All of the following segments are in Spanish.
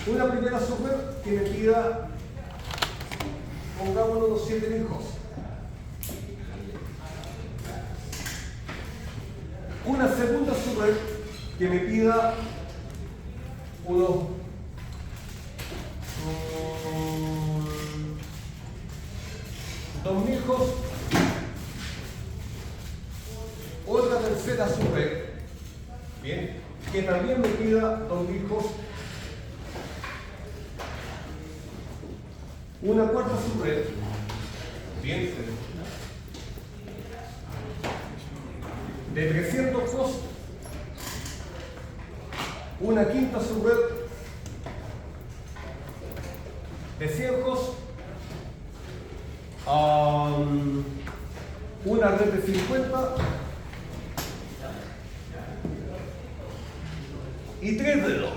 Una primera subred que me pida, pongámonos los 7000 hosts. Una segunda subred que me pida unos 2000 hosts. Otra tercera subred, bien, que también me pida 2000 hosts. Una cuarta subred, bien, de 300 hosts. Una quinta subred de 100 hosts. Una red de 50 y 3 dedos.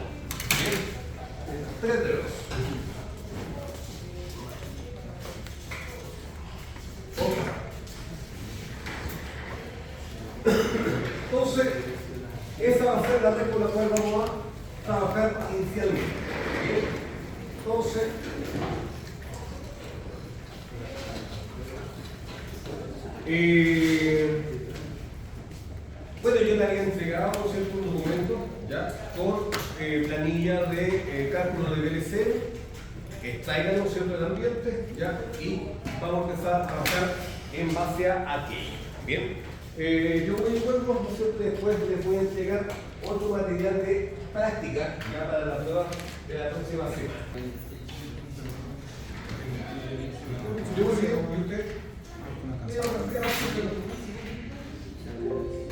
Bien, 3 dedos. Entonces, esa va a ser la red con la cual vamos a trabajar inicialmente. Bien. Entonces, bueno, yo le había entregado un documento ¿ya? Con planilla de cálculo de VLC, extraigan el ambiente ¿ya? Y vamos a empezar a trabajar en base a aquello. Bien, yo voy a vuelvo, ¿no es cierto? Después les voy a entregar otro material de práctica ya para la prueba de la próxima semana. Yo voy bien, ¿y usted?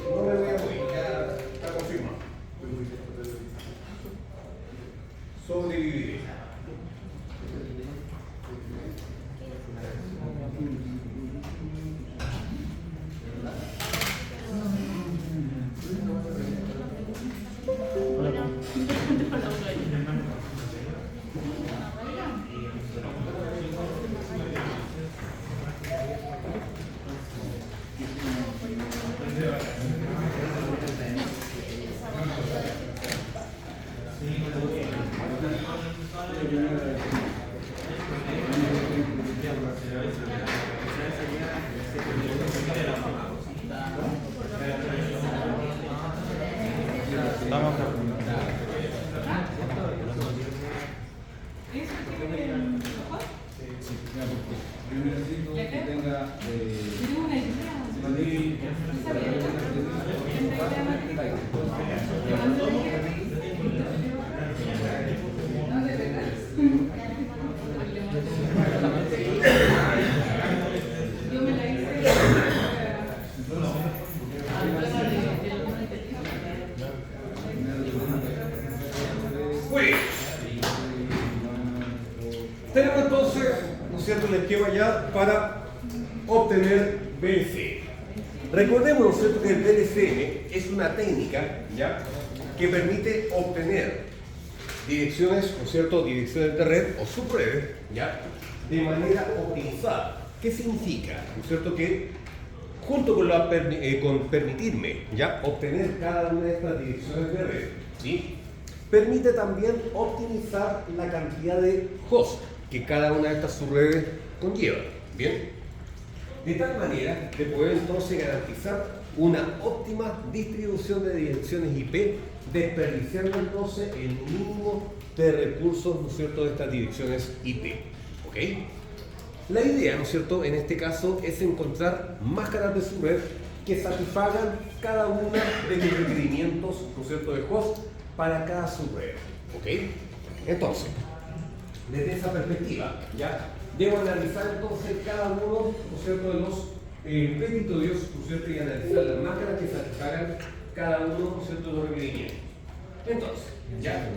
No me voy a mover, ya está confirmado. Sobreviviré. Tenemos entonces, ¿no es cierto?, el esquema ya para obtener VLC. Recordemos, ¿no es cierto?, que el VLC es una técnica ¿ya? Que permite obtener direcciones, ¿no es cierto?, direcciones de red o subredes ¿ya? De manera optimizada. ¿Qué significa? ¿No es cierto?, que junto con, con permitirme ¿ya? Obtener cada una de estas direcciones de red, ¿sí? Permite también optimizar la cantidad de hosts que cada una de estas subredes conlleva. Bien, de tal manera que puede entonces garantizar una óptima distribución de direcciones IP, desperdiciando entonces el mínimo de recursos, ¿no es cierto?, de estas direcciones IP. ¿Ok? La idea, ¿no es cierto?, en este caso es encontrar máscaras de subred que satisfagan cada una de los requerimientos, ¿no es cierto?, de host para cada subred. ¿Ok? Entonces, desde esa perspectiva, ¿ya? Debo analizar entonces cada uno, ¿no es cierto?, de los petitorios, ¿no es cierto?, y analizar las máscaras que satisfagan cada uno, ¿no es cierto?, de los requerimientos. Entonces, ¿ya?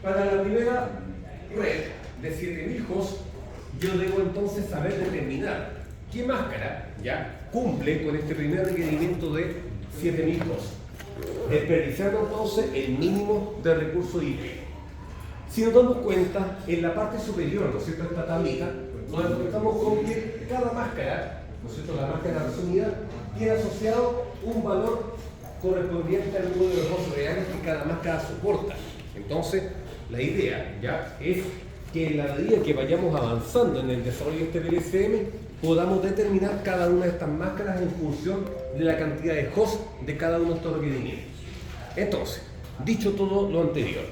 Para la primera red de 7000 hosts, yo debo entonces saber determinar qué máscara ¿ya? Cumple con este primer requerimiento de 7000 hosts, desperdiciando entonces el mínimo de recursos IP. Si nos damos cuenta, en la parte superior, ¿no es cierto?, esta tablita, nos encontramos con que cada máscara, ¿no es cierto?, la máscara resumida, tiene asociado un valor correspondiente al número de los hosts reales que cada máscara soporta. Entonces, la idea ya es que en la medida que vayamos avanzando en el desarrollo de este PLCM, podamos determinar cada una de estas máscaras en función de la cantidad de hosts de cada uno de estos requerimientos. Entonces, dicho todo lo anterior,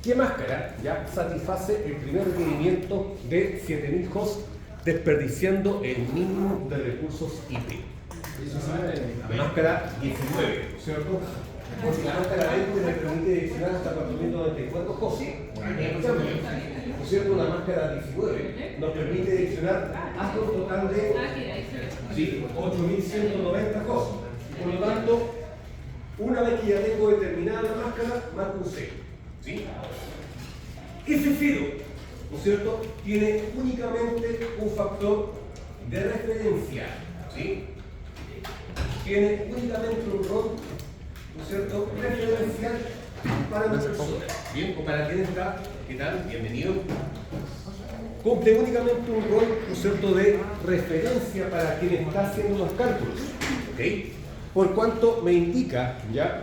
¿qué máscara ya satisface el primer requerimiento de 7000 hosts desperdiciando el mínimo de recursos IP? La máscara 19, ¿cierto? Porque la máscara 20 me permite direccionar hasta 4094 hosts. ¿No es cierto? La máscara 19 nos permite direccionar hasta un total de 8190 hosts. Por lo tanto, una vez que ya tengo determinada la máscara, marco un 0. ¿Sí? Ese 0, ¿no es cierto?, tiene únicamente un factor de referencia. ¿Sí? Tiene únicamente un rol, ¿no es cierto?, referencial para una persona. Bien, o para quien está, ¿qué tal? Bienvenido. Cumple únicamente un rol, ¿no es cierto?, de referencia para quien está haciendo los cálculos. ¿Ok? Por cuanto me indica ya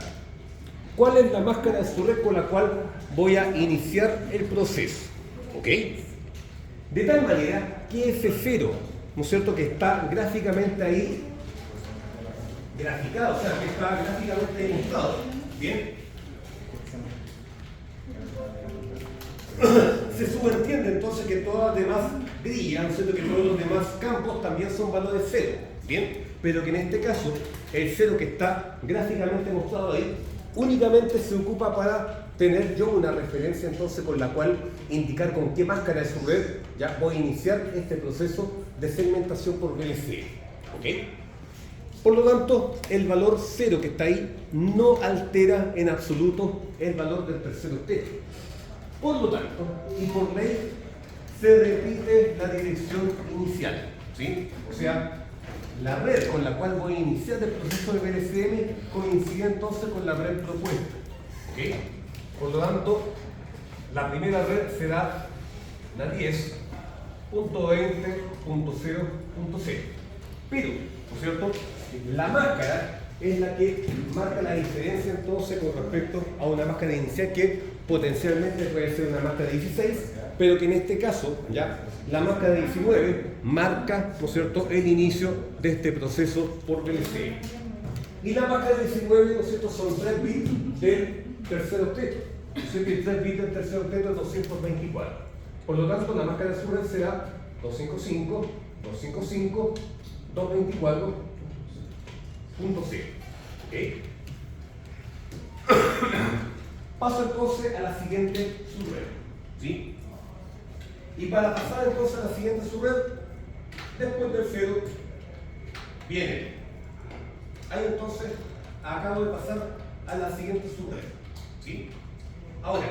cuál es la máscara de su red con la cual voy a iniciar el proceso. ¿Ok? De tal manera que ese 0, ¿no es cierto?, que está gráficamente ahí, graficado, o sea, que está gráficamente demostrado. Bien. Se subentiende entonces que todas las demás grillas, ¿no es cierto?, que todos los demás campos también son valores 0. Bien. Pero que en este caso, el 0 que está gráficamente mostrado ahí, únicamente se ocupa para tener yo una referencia entonces con la cual indicar con qué máscara de su red ya voy a iniciar este proceso de segmentación por VLC. ¿Ok? Por lo tanto, el valor 0 que está ahí no altera en absoluto el valor del tercer octeto. Por lo tanto, y por ley, se repite la dirección inicial. ¿Sí? O sea, la red con la cual voy a iniciar el proceso de VLCM coincide entonces con la red propuesta. ¿Okay? Por lo tanto, la primera red será la 10.20.0.0. Pero, ¿no es cierto?, la máscara es la que marca la diferencia entonces con respecto a una máscara inicial que potencialmente puede ser una máscara 16, pero que en este caso, ya, la máscara 19 marca, ¿no es cierto?, el inicio de este proceso por VLC. Y la máscara 19, ¿no es cierto?, son 3 bits del tercer octeto. Yo sé que 3 bits del tercer octeto es 224. Por lo tanto, la máscara de su red será 255, 255, 224.0. ¿Ok? Paso entonces a la siguiente subred. ¿Sí? Y para pasar entonces a la siguiente subred, después del 0, viene. Ahí entonces acabo de pasar a la siguiente subred. ¿Sí? Ahora,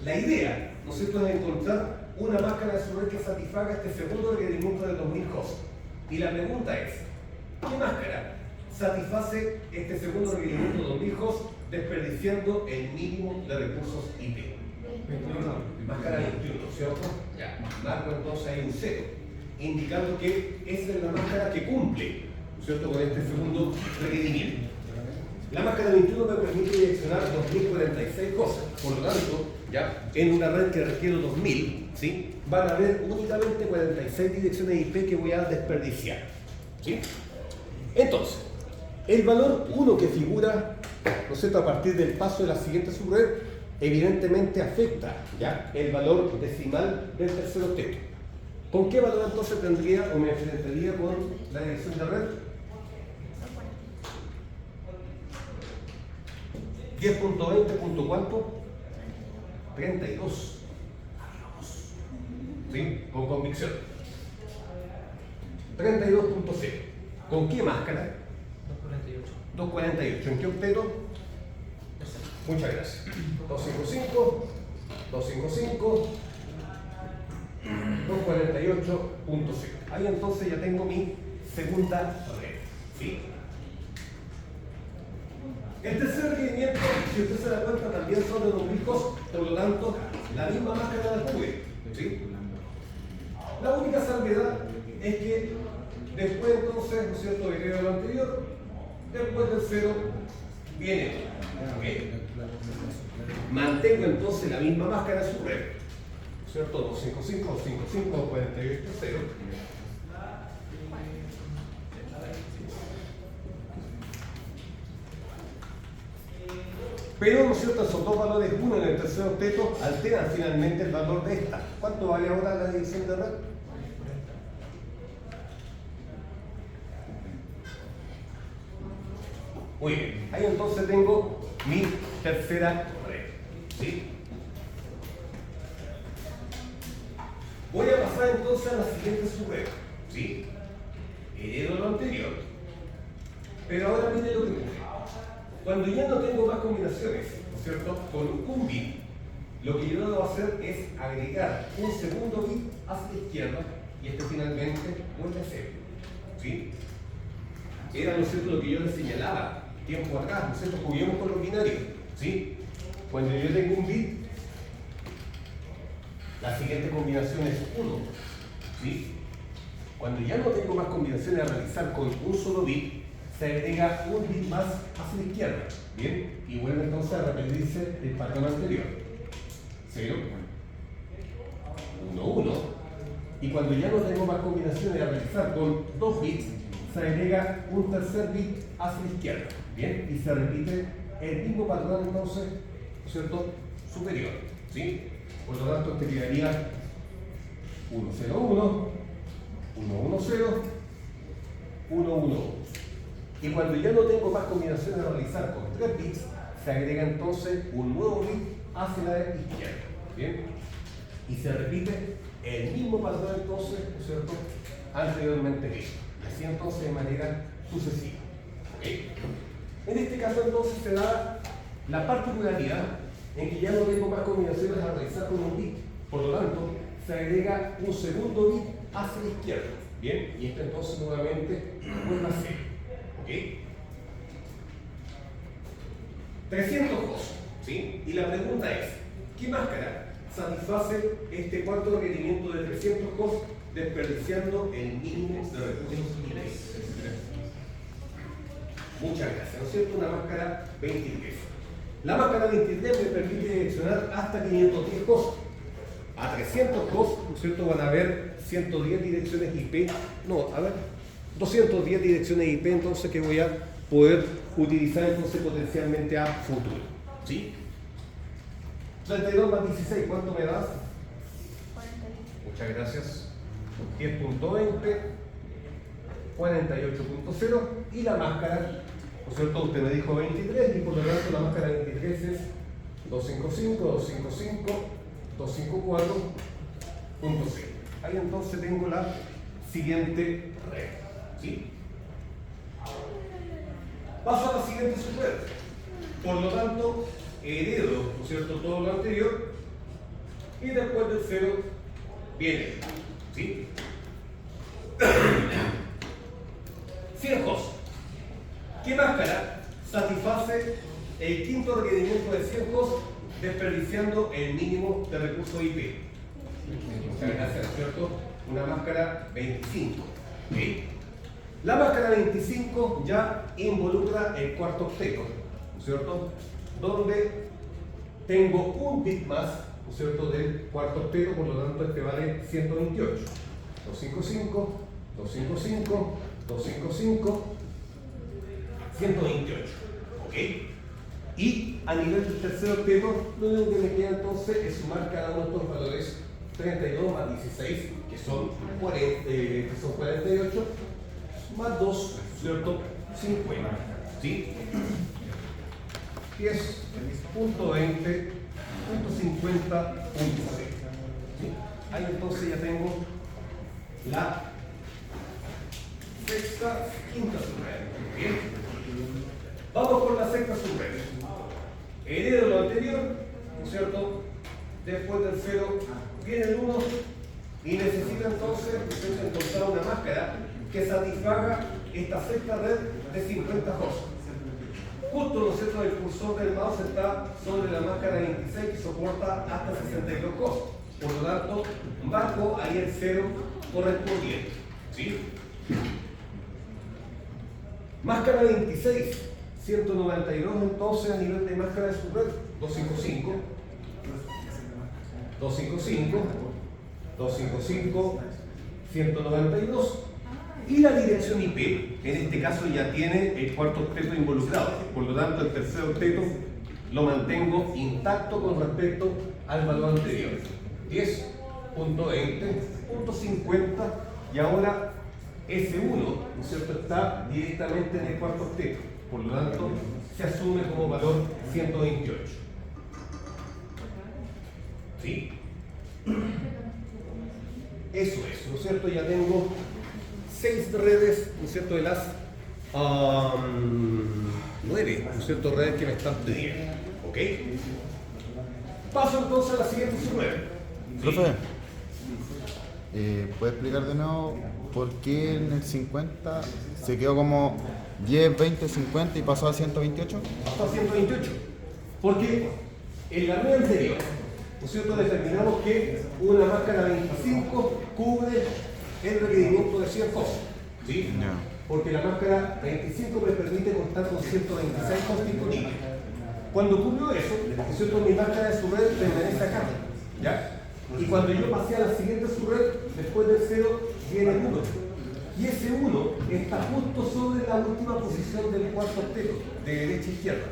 la idea, ¿no es cierto?, es encontrar una máscara de subred que satisfaga este segundo requerimiento de 2000 hosts. Y la pregunta es, ¿qué máscara satisface este segundo requerimiento de 2000 hosts desperdiciando el mínimo de recursos IP? 21. Máscara 21, ¿cierto? Ya, marco entonces ahí un 0, indicando que esa es la máscara que cumple, ¿cierto?, con este segundo requerimiento. La máscara 21 me permite direccionar 2046 cosas, por lo tanto, ya, en una red que requiere 2000, ¿sí?, van a haber únicamente 46 direcciones IP que voy a desperdiciar. ¿Sí? Entonces, el valor 1 que figura, ¿no es cierto?, a partir del paso de la siguiente subred, evidentemente afecta ya el valor decimal del tercer octeto. ¿Con qué valor entonces tendría o me enfrentaría con la dirección de red? 10.20. ¿Cuánto? 32. ¿Sí? Con convicción. 32.0. ¿Con qué máscara? 248. ¿En qué octeto? Muchas gracias. 255, 255, 248.0. Ahí entonces ya tengo mi segunda red. ¿Sí? El tercer requerimiento, si usted se da cuenta, también son de 2000 hosts, por lo tanto, la misma máscara la tuve. ¿Sí? La única salvedad es que después entonces, ¿no es cierto?, de lo anterior, después del 0 viene. ¿Okay? Mantengo entonces la misma máscara en su red, ¿cierto? 255, 255, 48, 0. Pero, ¿no es cierto?, esos dos valores, uno en el tercer octeto, alteran finalmente el valor de esta. ¿Cuánto vale ahora la división de red? Muy bien, ahí entonces tengo mi tercera red, ¿sí? Voy a pasar entonces a la siguiente subred, ¿sí? Heredo lo anterior, pero ahora miren lo que ocurre. Cuando ya no tengo más combinaciones, ¿no es cierto?, con un bit, lo que yo debo hacer es agregar un segundo bit hacia la izquierda y este finalmente vuelve a ser, ¿sí? Era, ¿no es cierto?, lo que yo les señalaba tiempo atrás, ¿no es cierto?, juguemos con los binarios, ¿sí? Cuando yo tengo un bit, la siguiente combinación es 1, ¿sí? Cuando ya no tengo más combinaciones a realizar con un solo bit, se agrega un bit más hacia la izquierda, ¿bien? Y vuelve entonces a repetirse el patrón anterior. 0, 1, 1. Y cuando ya no tengo más combinaciones a realizar con 2 bits, se agrega un tercer bit hacia la izquierda, ¿bien? Y se repite el mismo patrón entonces, ¿cierto?, superior, ¿sí? Por lo tanto, te quedaría 1, 0, 1, 1, 1, 0, 1, 1, 1. Y cuando ya no tengo más combinaciones a realizar con 3 bits, se agrega entonces un nuevo bit hacia la izquierda, ¿bien? Y se repite el mismo patrón entonces, ¿no es cierto?, anteriormente visto. Así entonces de manera sucesiva, ¿ok? En este caso entonces se da la particularidad en que ya no tengo más combinaciones a realizar con un bit, por lo tanto se agrega un segundo bit hacia la izquierda, ¿bien? Y esto entonces nuevamente vuelve a ser, ¿ok? 302, ¿sí? Y la pregunta es, ¿qué máscara satisface este cuarto requerimiento de 300 hosts desperdiciando el mínimo de recursos inútiles? Muchas gracias, ¿no es cierto? Una máscara 23. La máscara 23 me permite direccionar hasta 510 hosts. A 300 hosts, ¿no es cierto?, van a haber 110 direcciones IP. No, a ver, 210 direcciones IP, entonces, que voy a poder utilizar entonces potencialmente a futuro, ¿sí? 32 más 16, ¿cuánto me das? 48. Muchas gracias. 10.20, 48.0 y la máscara, ¿no es cierto?, usted me dijo 23 y por lo tanto la máscara 23 es 255, 255, 254.0. Ahí entonces tengo la siguiente red, ¿sí? Paso a la siguiente subred. Por lo tanto, heredo, ¿no es cierto?, todo lo anterior y después del 0 viene, ¿sí? 100 hosts. ¿Qué máscara satisface el quinto requerimiento de 100 hosts desperdiciando el mínimo de recursos IP? Muchas gracias, ¿no es cierto? Una máscara 25, ¿sí? La máscara 25 ya involucra el cuarto octeto, ¿no es cierto?, donde tengo un bit más, ¿no es cierto?, del cuarto octeto, por lo tanto este vale 128. 255, 255, 255, 128, ¿ok? Y a nivel del tercer octeto, lo único que me queda entonces es sumar cada uno de estos valores, 32 más 16, que son 48, más 2, ¿cierto?, 50, ¿sí? 10.20, 50.6, ¿sí? Ahí entonces ya tengo la sexta, quinta subred. Bien. Vamos por la sexta subred. Heredo lo anterior, ¿no es cierto? Después del 0 viene el 1 y necesito entonces encontrar una máscara que satisfaga esta sexta red de 50 hosts. Justo, ¿no es cierto?, el cursor del mouse está sobre la máscara 26 que soporta hasta 62 hosts. Por lo tanto, marco ahí el 0 correspondiente, ¿sí? Máscara 26, 192 entonces a nivel de máscara de subred, 255, 255, 255, 192, y la dirección IP, en este caso ya tiene el cuarto octeto involucrado, por lo tanto el tercer octeto lo mantengo intacto con respecto al valor anterior, 10.20.50, y ahora S1, ¿no es cierto?, está directamente en el cuarto octeto, por lo tanto se asume como valor 128. ¿Sí? Eso es, ¿no es cierto? Ya tengo 6 redes, ¿no es cierto?, de las 9, ¿no es cierto?, redes que me están pidiendo. ¿Ok? Paso entonces a la siguiente subred. Profe, ¿puede explicar de nuevo por qué en el 50 se quedó como 10, 20, 50 y pasó a 128? Pasó a 128. Porque en la red anterior, ¿no es cierto?, determinamos que una máscara 25 cubre el requerimiento de 100 cosas. ¿Sí? Ya. Porque la máscara 25 me permite contar con 126 constitutivos. Cuando ocurrió eso, ¿no es cierto?, mi máscara de subred permanece acá. ¿Ya? Y cuando yo pasé a la siguiente subred, después del 0 viene el 1. Y ese 1 está justo sobre la última posición del cuarto octeto, de derecha a izquierda.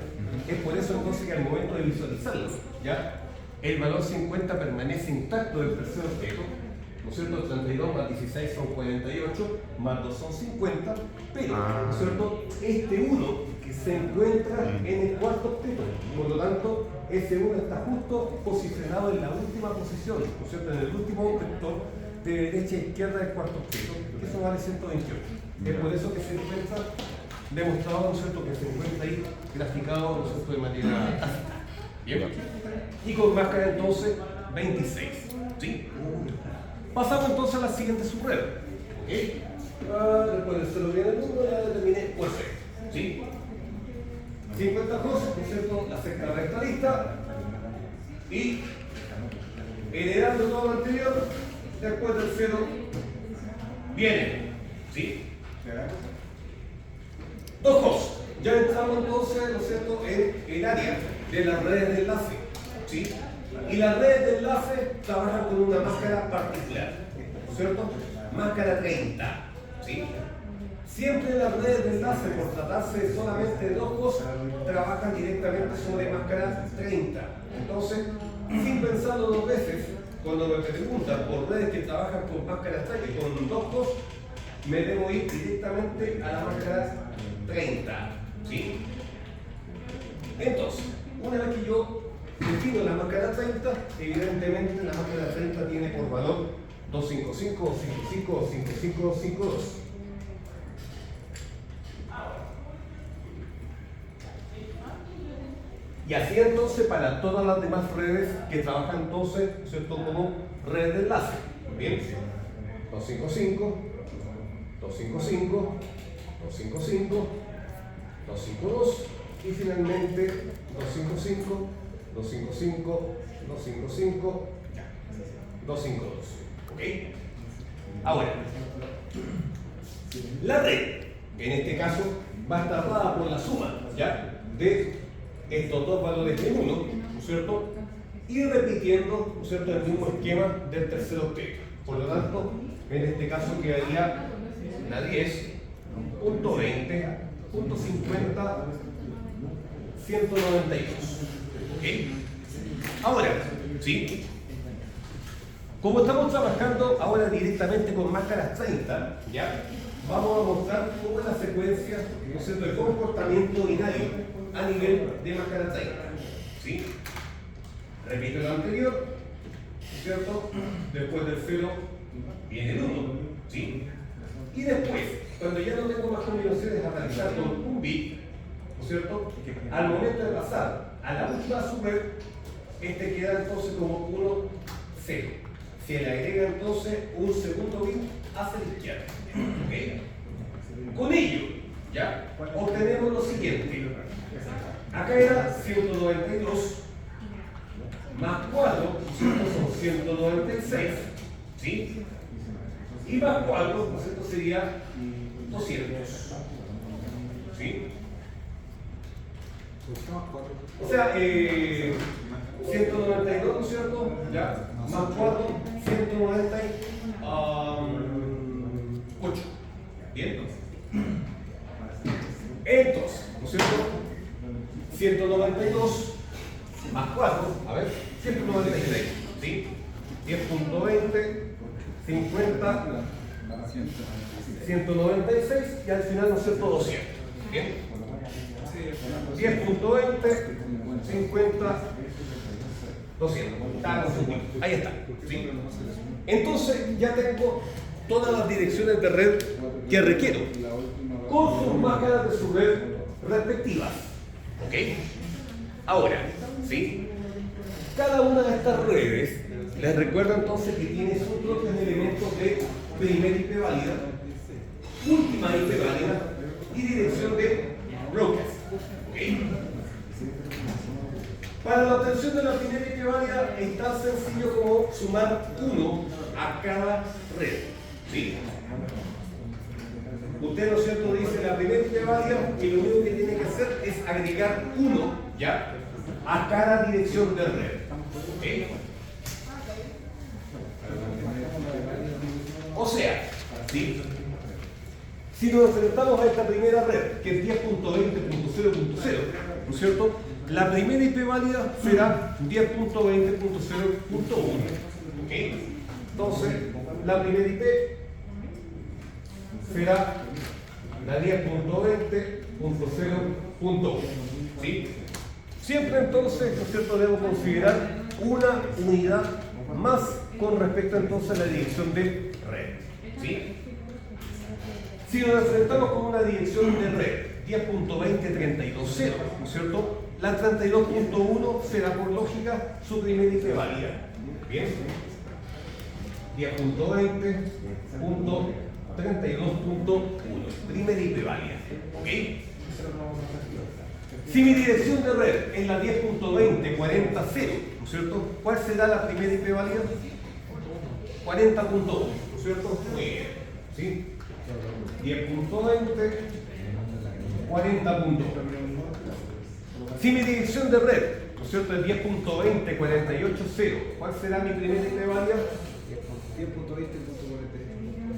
Es por eso entonces que al momento de visualizarlo, ¿ya?, el valor 50 permanece intacto del tercer octeto, ¿no es cierto? 32 más 16 son 48, más 2 son 50, pero, ¿no es cierto?, este 1 que se encuentra en el cuarto octeto, por lo tanto, ese 1 está justo posicionado en la última posición, ¿no es cierto?, en el último vector de derecha a izquierda del cuarto octeto, que eso vale 128. Es por eso que se encuentra demostrado, ¿no es cierto?, que se encuentra ahí graficado, ¿no es cierto?, de manera tácita. Bien. Y con máscara entonces 26. ¿Sí? Pasamos entonces a la siguiente subred. ¿Ok? Después del 0 viene el 1, ya determiné pues. ¿Sí? 52, ¿no es cierto?, la sexta recta lista. Y heredando todo lo anterior, después del 0 viene. ¿Sí? Dos cosas. Ya entramos entonces, ¿no es cierto?, en el área de las redes de enlace. ¿Sí? Y las redes de enlace trabajan con una máscara particular, ¿no es cierto? Máscara 30. ¿Sí? Siempre las redes de enlace, por tratarse solamente de dos cosas, trabajan directamente sobre máscara 30. Entonces, sin pensarlo dos veces, cuando me preguntan por redes que trabajan con máscara 30 con dos cosas, me debo ir directamente a la máscara 30. ¿Sí? Entonces, una vez que yo defino la máscara 30, evidentemente la máscara 30 tiene por valor 255, 255, 255, 252. Y así entonces para todas las demás redes que trabajan entonces, ¿cierto?, como red de enlace. Bien, 255, 255, 255, 252 y finalmente 255, 255, 255, 252. ¿Ok? Ahora, la red, en este caso, va a estar dada por la suma, ¿ya?, de estos dos valores de 1, ¿no es cierto?, y repitiendo, ¿no es cierto?, el mismo esquema del tercer octeto. Por lo tanto, en este caso quedaría la 10.20.50 192. ¿Ok? Ahora, ¿sí?, como estamos trabajando ahora directamente con máscaras 30, ¿ya?, vamos a mostrar cómo es la secuencia, ¿no es cierto?, de comportamiento binario a nivel de máscara 30. ¿Sí? Repito lo anterior, ¿no es cierto? Después del 0 viene el 1. ¿Sí? Y después, cuando ya no tengo más combinaciones a realizar con un bit, ¿no es cierto?, al momento de pasar a la última subred, este queda entonces como 1, 0. Se le agrega entonces un segundo bit hacia la izquierda. ¿Ok? Con ello, ¿ya?, obtenemos lo siguiente. Acá era 192 más 4, ¿no es cierto?, son 196. ¿Sí? Y más 4, ¿no es cierto?, sería 200. ¿Sí? O sea, 192, ¿no es cierto? Ya, más 4, 198. Bien. Entonces, ¿no es cierto? 192 más 4, a ver, 196, ¿sí? 10.20, 50, 196 y al final, ¿no es cierto? 200. Bien. 10.20, 50, 200. Está confundido. Ahí está. ¿Sí? Entonces ya tengo todas las direcciones de red que requiero con sus máscaras de su red respectivas. ¿Ok? Ahora, ¿sí? Cada una de estas redes, les recuerdo entonces que tiene sus propios elementos de primera IP válida, última IP válida y dirección de broadcast. ¿Ok? Para la obtención de la primera IP válida es tan sencillo como sumar 1 a cada red. ¿Sí? Usted, ¿no es cierto?, dice la primera IP válida y lo único que tiene que hacer es agregar 1, ¿ya?, a cada dirección de red. ¿Ok? O sea, ¿sí?, si nos enfrentamos a esta primera red, que es 10.20.0.0, ¿no es cierto?, la primera IP válida será 10.20.0.1. ¿Ok? Entonces, la primera IP será la 10.20.0.1. ¿Sí? Siempre entonces, ¿no es cierto?, debo considerar una unidad más con respecto entonces a la dirección de red. ¿Sí? Si nos enfrentamos con una dirección de red 10.20.32.0, ¿no es cierto?, la 32.1 será por lógica su primera IP válida. Bien. 10.20.32.1, primera IP válida. ¿Ok? Si mi dirección de red es la 10.20.40.0, ¿no es cierto?, ¿cuál será la primera IP válida? 40.1, ¿no es cierto? Muy bien. ¿Sí? 10.20, 40.1. Si mi dirección de red, ¿no es cierto?, es 10.20, 48.0, ¿cuál será mi primera IP válida? 10.20.40.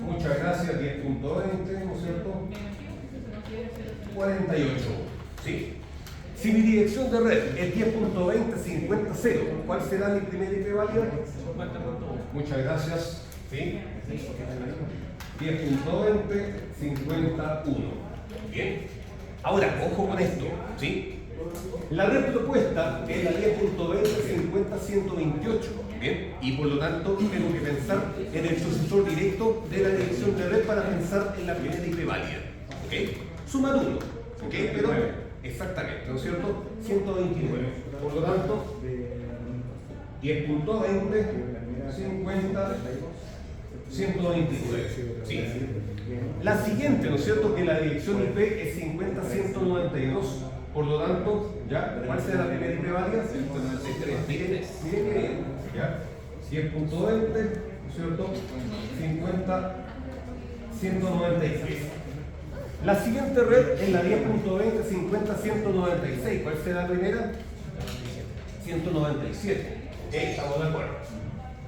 Muchas gracias, 10.20, ¿no es cierto? 48. ¿Sí? Si mi dirección de red es 10.20.50.0, ¿cuál será mi primera IP válida? 50.1. Muchas gracias. ¿Sí? 10.20.51. Bien. Ahora, ojo con esto. ¿Sí? La red propuesta es la 10.20.50.128. Bien. Y por lo tanto, tengo que pensar en el sucesor directo de la dirección de red para pensar en la primera IP válida. ¿Ok? Sumar 1. ¿Ok? Pero, exactamente, ¿no es cierto? 129. Por lo tanto, 10.20, 50, 129. ¿Sí? La siguiente, ¿no es cierto?, que la dirección IP es 50.192. Por lo tanto, ¿ya? ¿Cuál será la primera IP válida? 193. Miren, ¿ya? 10.20, ¿no es cierto? 50, 193. La siguiente red es la 10.20, 50, 196. ¿Cuál será la primera? 197. Estamos de acuerdo.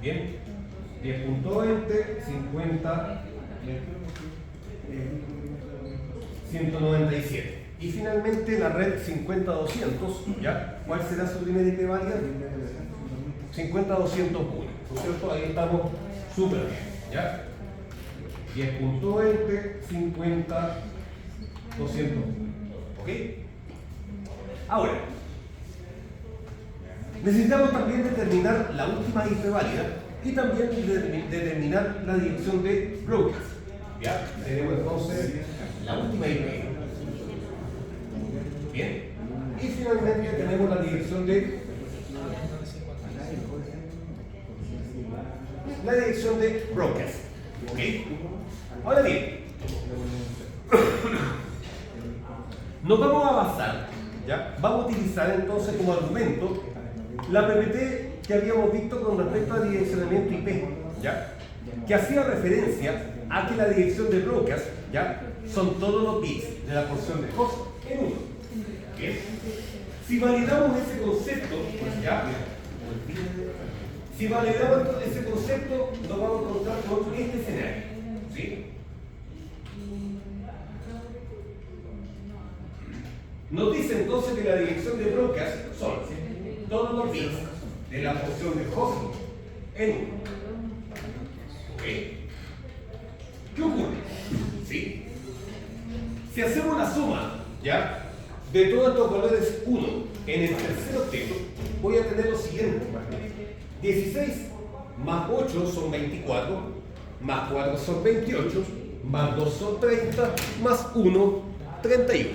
Bien. 10.20, 50, 197. Y finalmente la red 50.200, ¿ya? ¿Cuál será su primera IP válida? 50.201, ¿no es cierto? Ahí estamos súper bien, ¿ya? 10.20, 50, 200. ¿Ok? Ahora, necesitamos también determinar la última IP válida y también determinar la dirección de broadcast. ¿Ya? Tenemos entonces la última IP. Bien. Y finalmente tenemos la dirección de broadcast. ¿Ok? Ahora bien, nos vamos a basar, ¿ya? Vamos a utilizar entonces como argumento la PPT que habíamos visto con respecto al direccionamiento IP, ¿ya? Que hacía referencia a que la dirección de broadcast, ¿ya?, son todos los bits de la porción de host en 1. Bien. Si validamos ese concepto, ¿ya? Si validamos ese concepto, nos vamos a encontrar con este escenario, ¿sí? Nos dice entonces que la dirección de broadcast son todos los bits de la porción de host en 1. ¿Ok? ¿Qué ocurre? ¿Sí? Si hacemos la suma, ¿ya?, de todos estos valores 1 en el tercer octeto, voy a tener lo siguiente. 16 más 8 son 24, más 4 son 28, más 2 son 30, más 1, 31.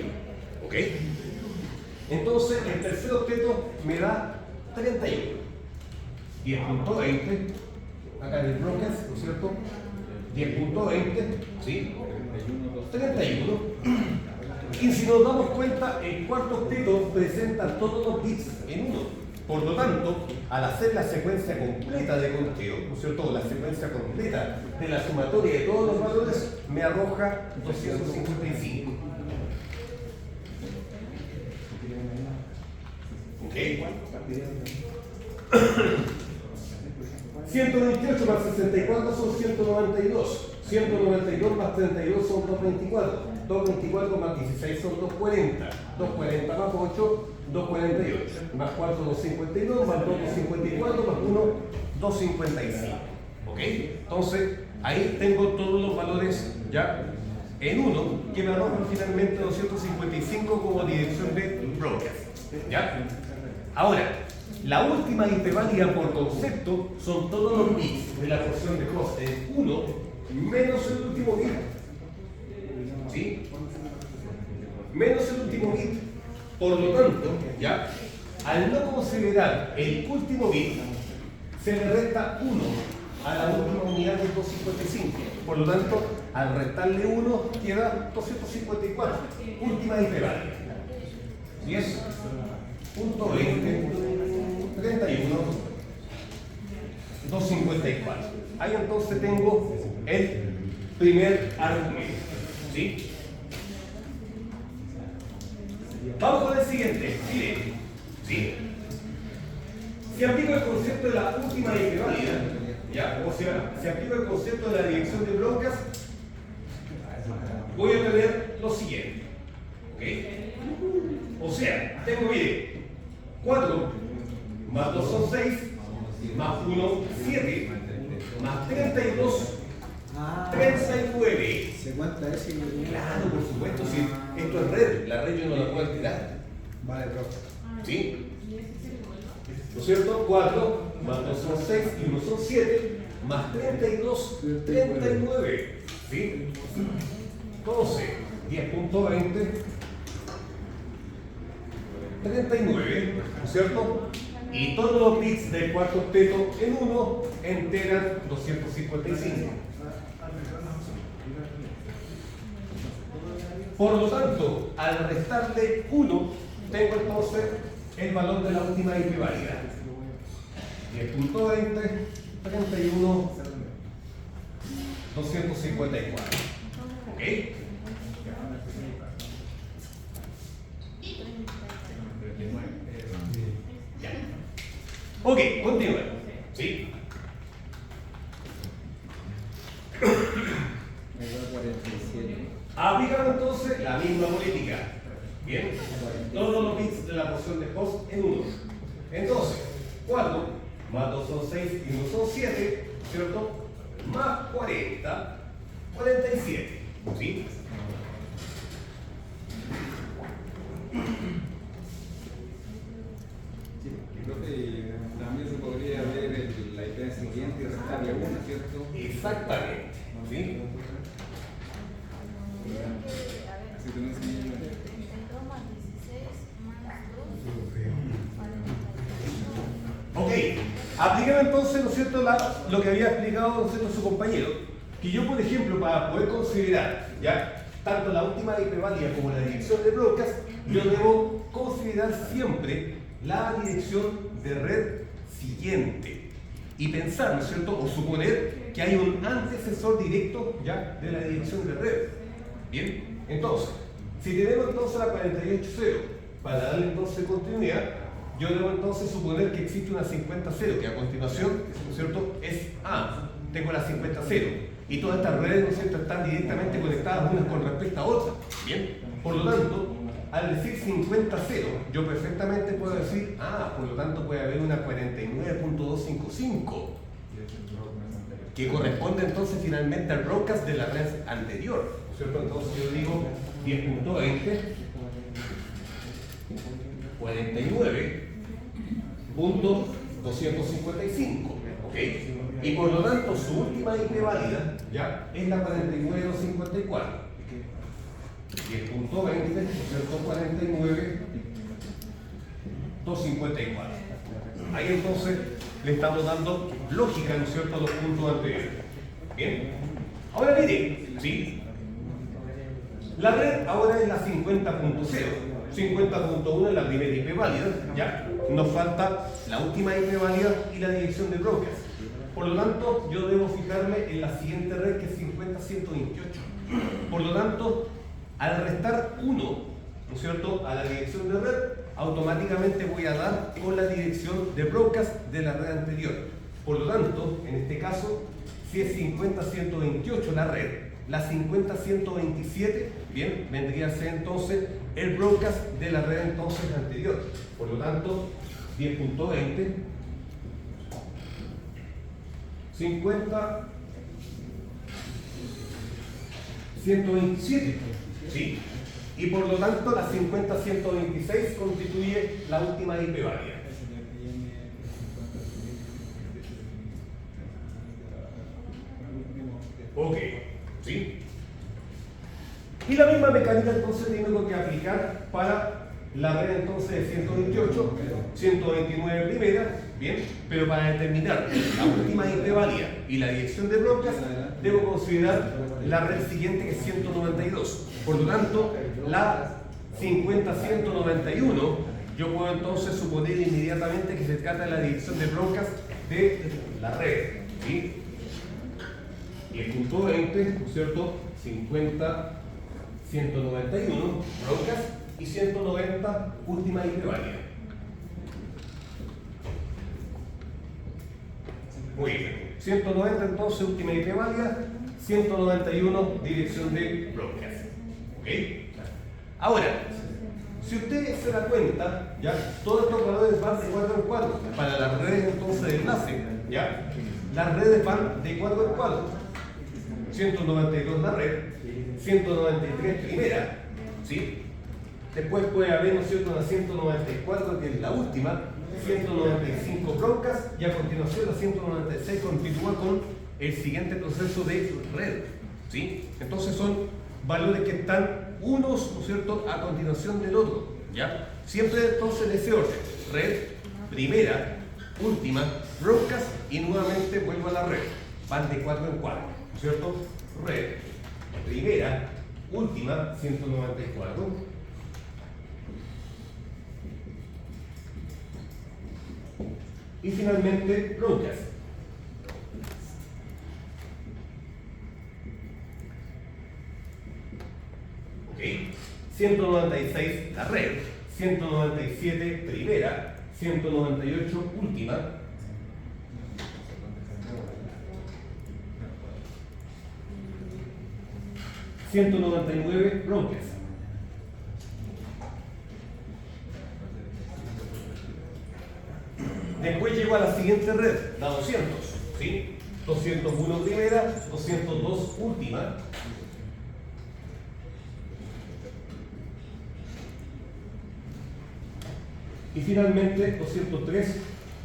¿Ok? Entonces, el tercer octeto me da 31. 10.20, acá en el broadcast, ¿no es cierto? 10.20, ¿sí? 31. Y si nos damos cuenta, el cuarto octeto presenta todos los bits en 1. Por lo tanto, al hacer la secuencia completa de conteo, ¿no es cierto?, la secuencia completa de la sumatoria de todos los valores, me arroja 255. ¿Ok? 128 más 64 son 192. 192 más 32 son 224. 224 más 16 son 240. 240 más 8, 248. Más 4, 252. Más 2, 254. Más 1, 255. ¿Ok? Entonces, ahí tengo todos los valores ya en 1 que me arrojan finalmente 255 como dirección de broadcast. ¿Ya? Ahora, la última hiperválida por concepto son todos los bits de la porción de host en 1 menos el último bit. ¿Sí? Menos el último bit. Por lo tanto, ¿ya?, al no considerar el último bit, se le resta 1 a la última unidad de 255. Por lo tanto, al restarle 1 queda 254. Última hiperválida. 10.20, 31, 254. Ahí entonces tengo el primer argumento. ¿Sí? Vamos con el siguiente. Miren. ¿Sí? Si aplico el concepto de la última hiperválida, ¿ya? O sea, si aplico el concepto de la dirección de broadcast, voy a tener lo siguiente. ¿Ok? O sea, tengo, miren, 4 más 2 son 6, más 1, 7, más 32, 39. ¿Se cuenta ese? Claro, por supuesto, si esto es red, la red yo no la puedo alterar. Vale, profe. ¿Sí? ¿No es cierto? 4 más 2 son 6 y 1 son 7, más 32, 39. ¿Sí? Entonces, 10.20, 39, ¿no es cierto? Y todos los bits del cuarto octeto en 1 enteran 255. Por lo tanto, al restarle 1, tengo entonces el valor de la última hiperválida. 10.20, 31, 254. ¿Ok? Ya. Ok, continúen. ¿Sí? Aplicamos entonces la misma política. Bien, todos los bits de la porción de host en 1. Entonces, 4 más 2 son 6 y 1 son 7, ¿cierto? Más 40, 47. ¿Sí? Profe, también se podría ver la IP siguiente y restarle 1, ¿cierto? Exactamente. ¿Sí? Así tenemos que... 32 más 16 más 2, 41. Ok, apliquemos entonces, ¿no es cierto?, lo que había explicado, ¿no es cierto?, su compañero, que yo, por ejemplo, para poder considerar, ¿ya?, tanto la última hiperválida como la dirección de broadcast, yo debo considerar siempre la dirección de red siguiente y pensar, ¿no es cierto?, o suponer que hay un antecesor directo, ¿ya?, de la dirección de red. Bien, entonces, si tenemos entonces la 48.0 para darle entonces continuidad, yo debo entonces suponer que existe una 50-0, que a continuación, ¿no es cierto?, es A. Tengo la 50-0. Y todas estas redes, ¿no es cierto?, están directamente conectadas unas con respecto a otras. Bien. Por lo tanto, al decir 50-0, yo perfectamente puedo decir, por lo tanto puede haber una 49.255, que corresponde entonces finalmente al broadcast de la red anterior, ¿no es cierto? Entonces yo digo 10.20, 49.255, ¿ok? Y por lo tanto su última IP válida ya es la 49.254. 10.20, ¿no es cierto? 49.254. Ahí entonces le estamos dando lógica, ¿no es cierto?, a los puntos anteriores. Bien. Ahora miren, ¿sí? La red ahora es la 50.0. 50.1 es la primera IP válida, ¿ya? Nos falta la última IP válida y la dirección de broadcast. Por lo tanto, yo debo fijarme en la siguiente red, que es 50.128. Por lo tanto, al restar 1, ¿no es cierto?, a la dirección de red, automáticamente voy a dar con la dirección de broadcast de la red anterior. Por lo tanto, en este caso, si es 50.128 la red, la 50.127, bien, vendría a ser entonces el broadcast de la red entonces anterior. Por lo tanto, 10.20, 50.127, ¿sí? Y por lo tanto la 50.126 constituye la última IP válida. Ok, ¿sí? Y la misma mecánica entonces tengo que aplicar para la red entonces de 128, 129 primera, bien, pero para determinar la última IP válida y la dirección de broadcast, debo considerar la red siguiente, que es 192. Por lo tanto, la 50.191, yo puedo entonces suponer inmediatamente que se trata de la dirección de broadcast de la red, ¿sí? Y el punto 20, ¿no es cierto?, 50.191 broadcast y 190 última IP válida. Muy bien. 190 entonces última IP válida, 191 dirección de broadcast. ¿Ok? Ahora, si usted se da cuenta, ya todos estos valores van de 4 en 4 para las redes entonces de enlace, ya las redes van de 4 en 4. 192 la red, 193 primera, ¿sí? Después puede haber, ¿no es cierto?, una 194 que es la última, 195 broadcast, y a continuación la 196 continúa con el siguiente proceso de red, ¿sí? Entonces son valores que están unos, ¿no es cierto?, a continuación del otro, ¿ya? Siempre entonces en ese orden: red, primera, última, broadcast y nuevamente vuelvo a la red. Van de 4 en 4, ¿no es cierto? Red, primera, última, 194. Y finalmente, broadcast. Ok. 196 la red, 197 primera, 198 última. ...199 broadcast. Después llego a la siguiente red, la 200, ¿sí? 201 primera, 202 última. Y finalmente 203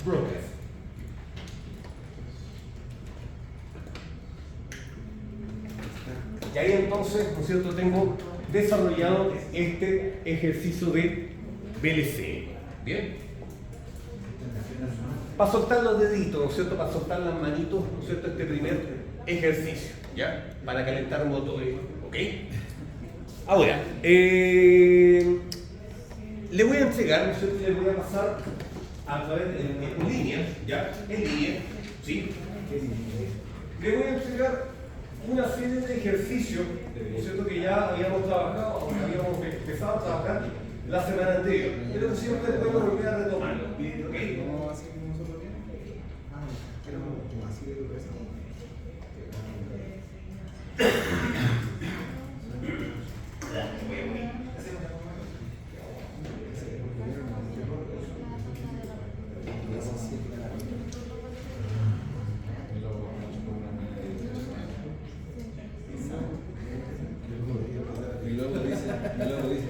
broadcast. Y ahí entonces, ¿no es cierto?, tengo desarrollado este ejercicio de VLC. ¿Bien? Para soltar los deditos, ¿no es cierto?, para soltar las manitos, ¿no es cierto?, este primer ejercicio, ¿ya? Para calentar motores, ¿ok? Ahora, le voy a entregar, ¿no es cierto?, le voy a pasar a través de en línea, ¿ya? En línea, ¿sí? Le voy a entregar una serie de ejercicios, ¿no es cierto?, que ya habíamos trabajado, o habíamos empezado a trabajar la semana anterior. Pero siempre después lo volví a retomarlo. ¿Ok? Mi logo dice.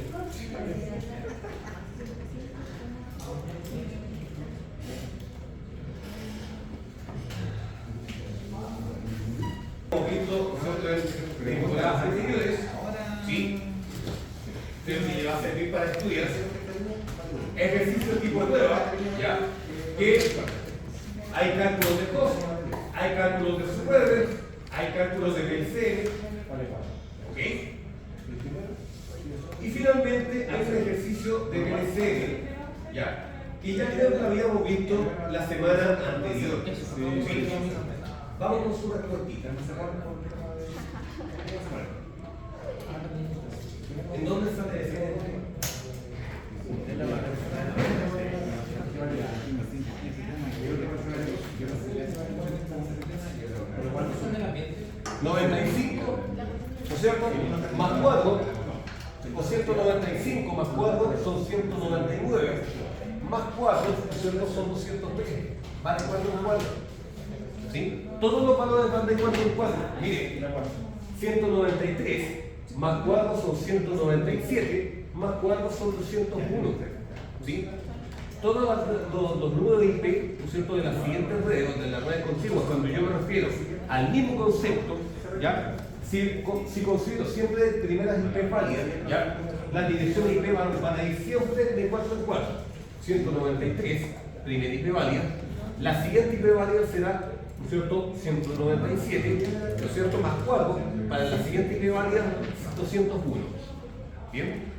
Hemos visto en temporadas anteriores, ¿sí? Entonces, si le va a servir para estudiar ejercicio tipo prueba, ¿ya? Que hay cálculos de costo, hay cálculos de superver, hay cálculos de BLCM, ¿ok? Y finalmente hay un ejercicio de BLCM, ¿ya? Que ya creo que habíamos visto la semana anterior. ¿Sí? Vamos con su cortita. ¿En dónde está la decisión? ¿Cuántos son del ambiente? 95, ¿no es cierto? Más 4, o 195 más 4 son 199, más 4, ¿no es cierto? Son 220, vale 4 en 4. ¿Sí? Todos los valores van de 4 en 4. Mire, 193 más 4 son 197, más 4 son 201. ¿Sí? Todos los números de IP, ¿no es cierto?, de las siguientes redes, de las redes continuas, cuando yo me refiero al mismo concepto, ¿ya? Si considero siempre primeras IP válidas, ¿ya? Las direcciones IP van a ir siempre de 4 en 4. 193, primera IP válida. La siguiente IP válida será, ¿no es cierto?, 197, ¿no es cierto?, más 4. Para la siguiente IP válida, 201. ¿Bien?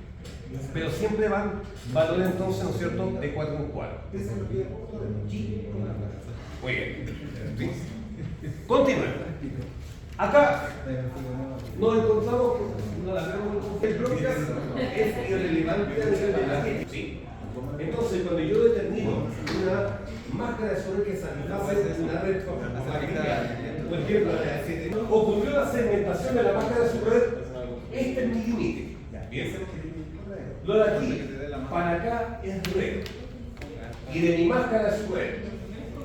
Pero siempre van valores entonces, ¿no es cierto?, de 4 en 4. Muy bien. ¿Sí? Continuemos. Acá nos encontramos con el broncas es irrelevante a nivel de la gente. ¿Sí? Entonces, cuando yo determino una máscara de sobre que satisface una red por ejemplo, ocurrió la segmentación de la máscara de sobre, este es mi límite. ¿Bien? Lo de aquí para acá es red. Y de mi máscara de red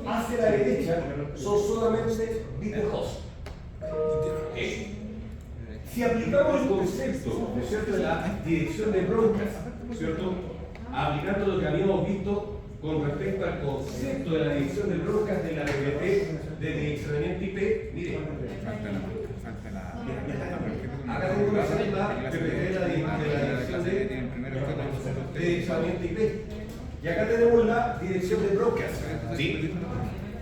hacia la derecha son solamente bits de host. ¿Okay? Si aplicamos el concepto, ¿no es cierto?, de la dirección de broncas, ¿no es cierto?, aplicando lo que habíamos visto con respecto al concepto de la dirección de broncas de la BBT de direccionamiento IP, mire, acá tengo una segunda BBT de la dirección de direccionamiento IP, y acá tenemos la dirección de broncas, ¿sí?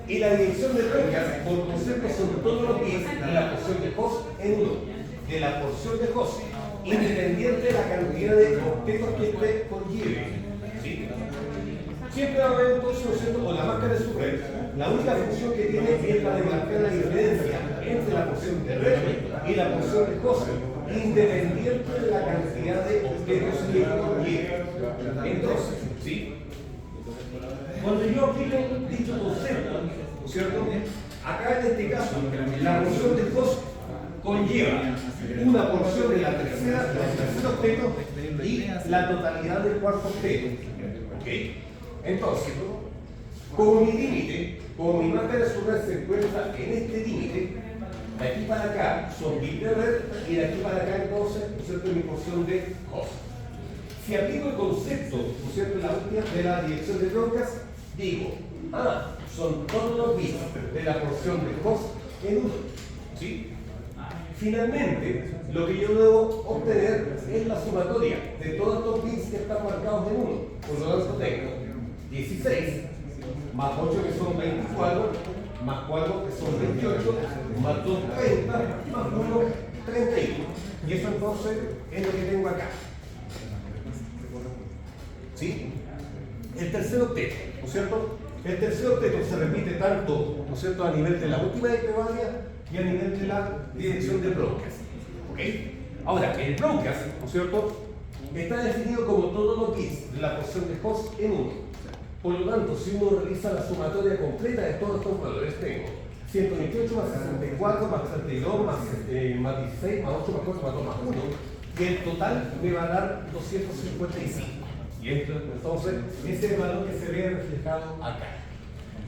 Y la dirección de broncas, por concepto, son todos los bits de la porción de host en uno, de la porción de host, independiente de la cantidad de objetos que este conlleve. ¿Sí? Siempre va a haber entonces, ¿no es cierto?, con la máscara de su red, la única función que tiene es la de marcar la diferencia entre la porción de red y la porción de host, independiente de la cantidad de objetos que conlleve. Entonces, ¿sí?, cuando yo aplico dicho concepto, ¿no es cierto?, acá en este caso, la porción de host conlleva una porción de la tercera, del tercer octeto y la totalidad del cuarto octeto. ¿Ok? Entonces, como mi límite, como mi máscara de su red se encuentra en este límite, de aquí para acá son bits de red y de aquí para acá entonces, ¿no es cierto?, mi porción de host. Si aplico el concepto, ¿no es cierto?, de la dirección de broncas, digo, son todos los bits de la porción de host en uno. ¿Sí? Finalmente, lo que yo debo obtener es la sumatoria de todos estos bits que están marcados en uno. Por lo tanto, tengo 16, más 8 que son 24, más 4 que son 28, más 2, 30, más 1, 31. Y eso entonces es lo que tengo acá. ¿Sí? El tercer octeto, ¿no es cierto? El tercer octeto se repite tanto, ¿no es cierto?, a nivel de la última IP válida y a nivel de la dirección de broncas. ¿Ok? Ahora, el broncas, ¿no es cierto?, está definido como todo lo que es la porción de host en 1. Por lo tanto, si uno realiza la sumatoria completa de todos estos valores, tengo 128 más 64 más 32 más 16 más 8 más 4 más 2 más 1, y el total me va a dar 255. Y entonces, ese es el valor que se ve reflejado acá.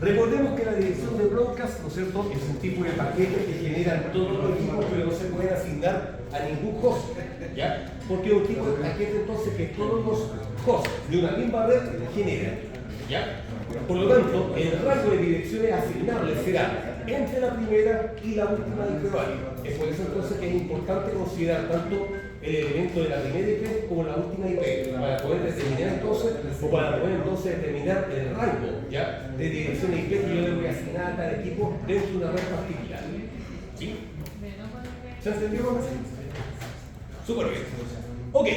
Recordemos que la dirección de broadcast, ¿no es cierto?, es un tipo de paquete que generan todos los equipos, pero no se pueden asignar a ningún host, ¿ya? Porque es un tipo de paquete entonces que todos los hosts de una misma red generan, ¿ya? Por lo tanto, el rango de direcciones asignables será entre la primera y la última intervalo. Es por eso entonces que es importante considerar tanto el elemento de la primera IP como la última IP para poder determinar entonces, o para poder entonces determinar el rango, ¿ya?, de dirección IP que yo le voy a asignar a cada equipo dentro de una red particular. ¿Sí? ¿Se entendió? Súper bien. Ok.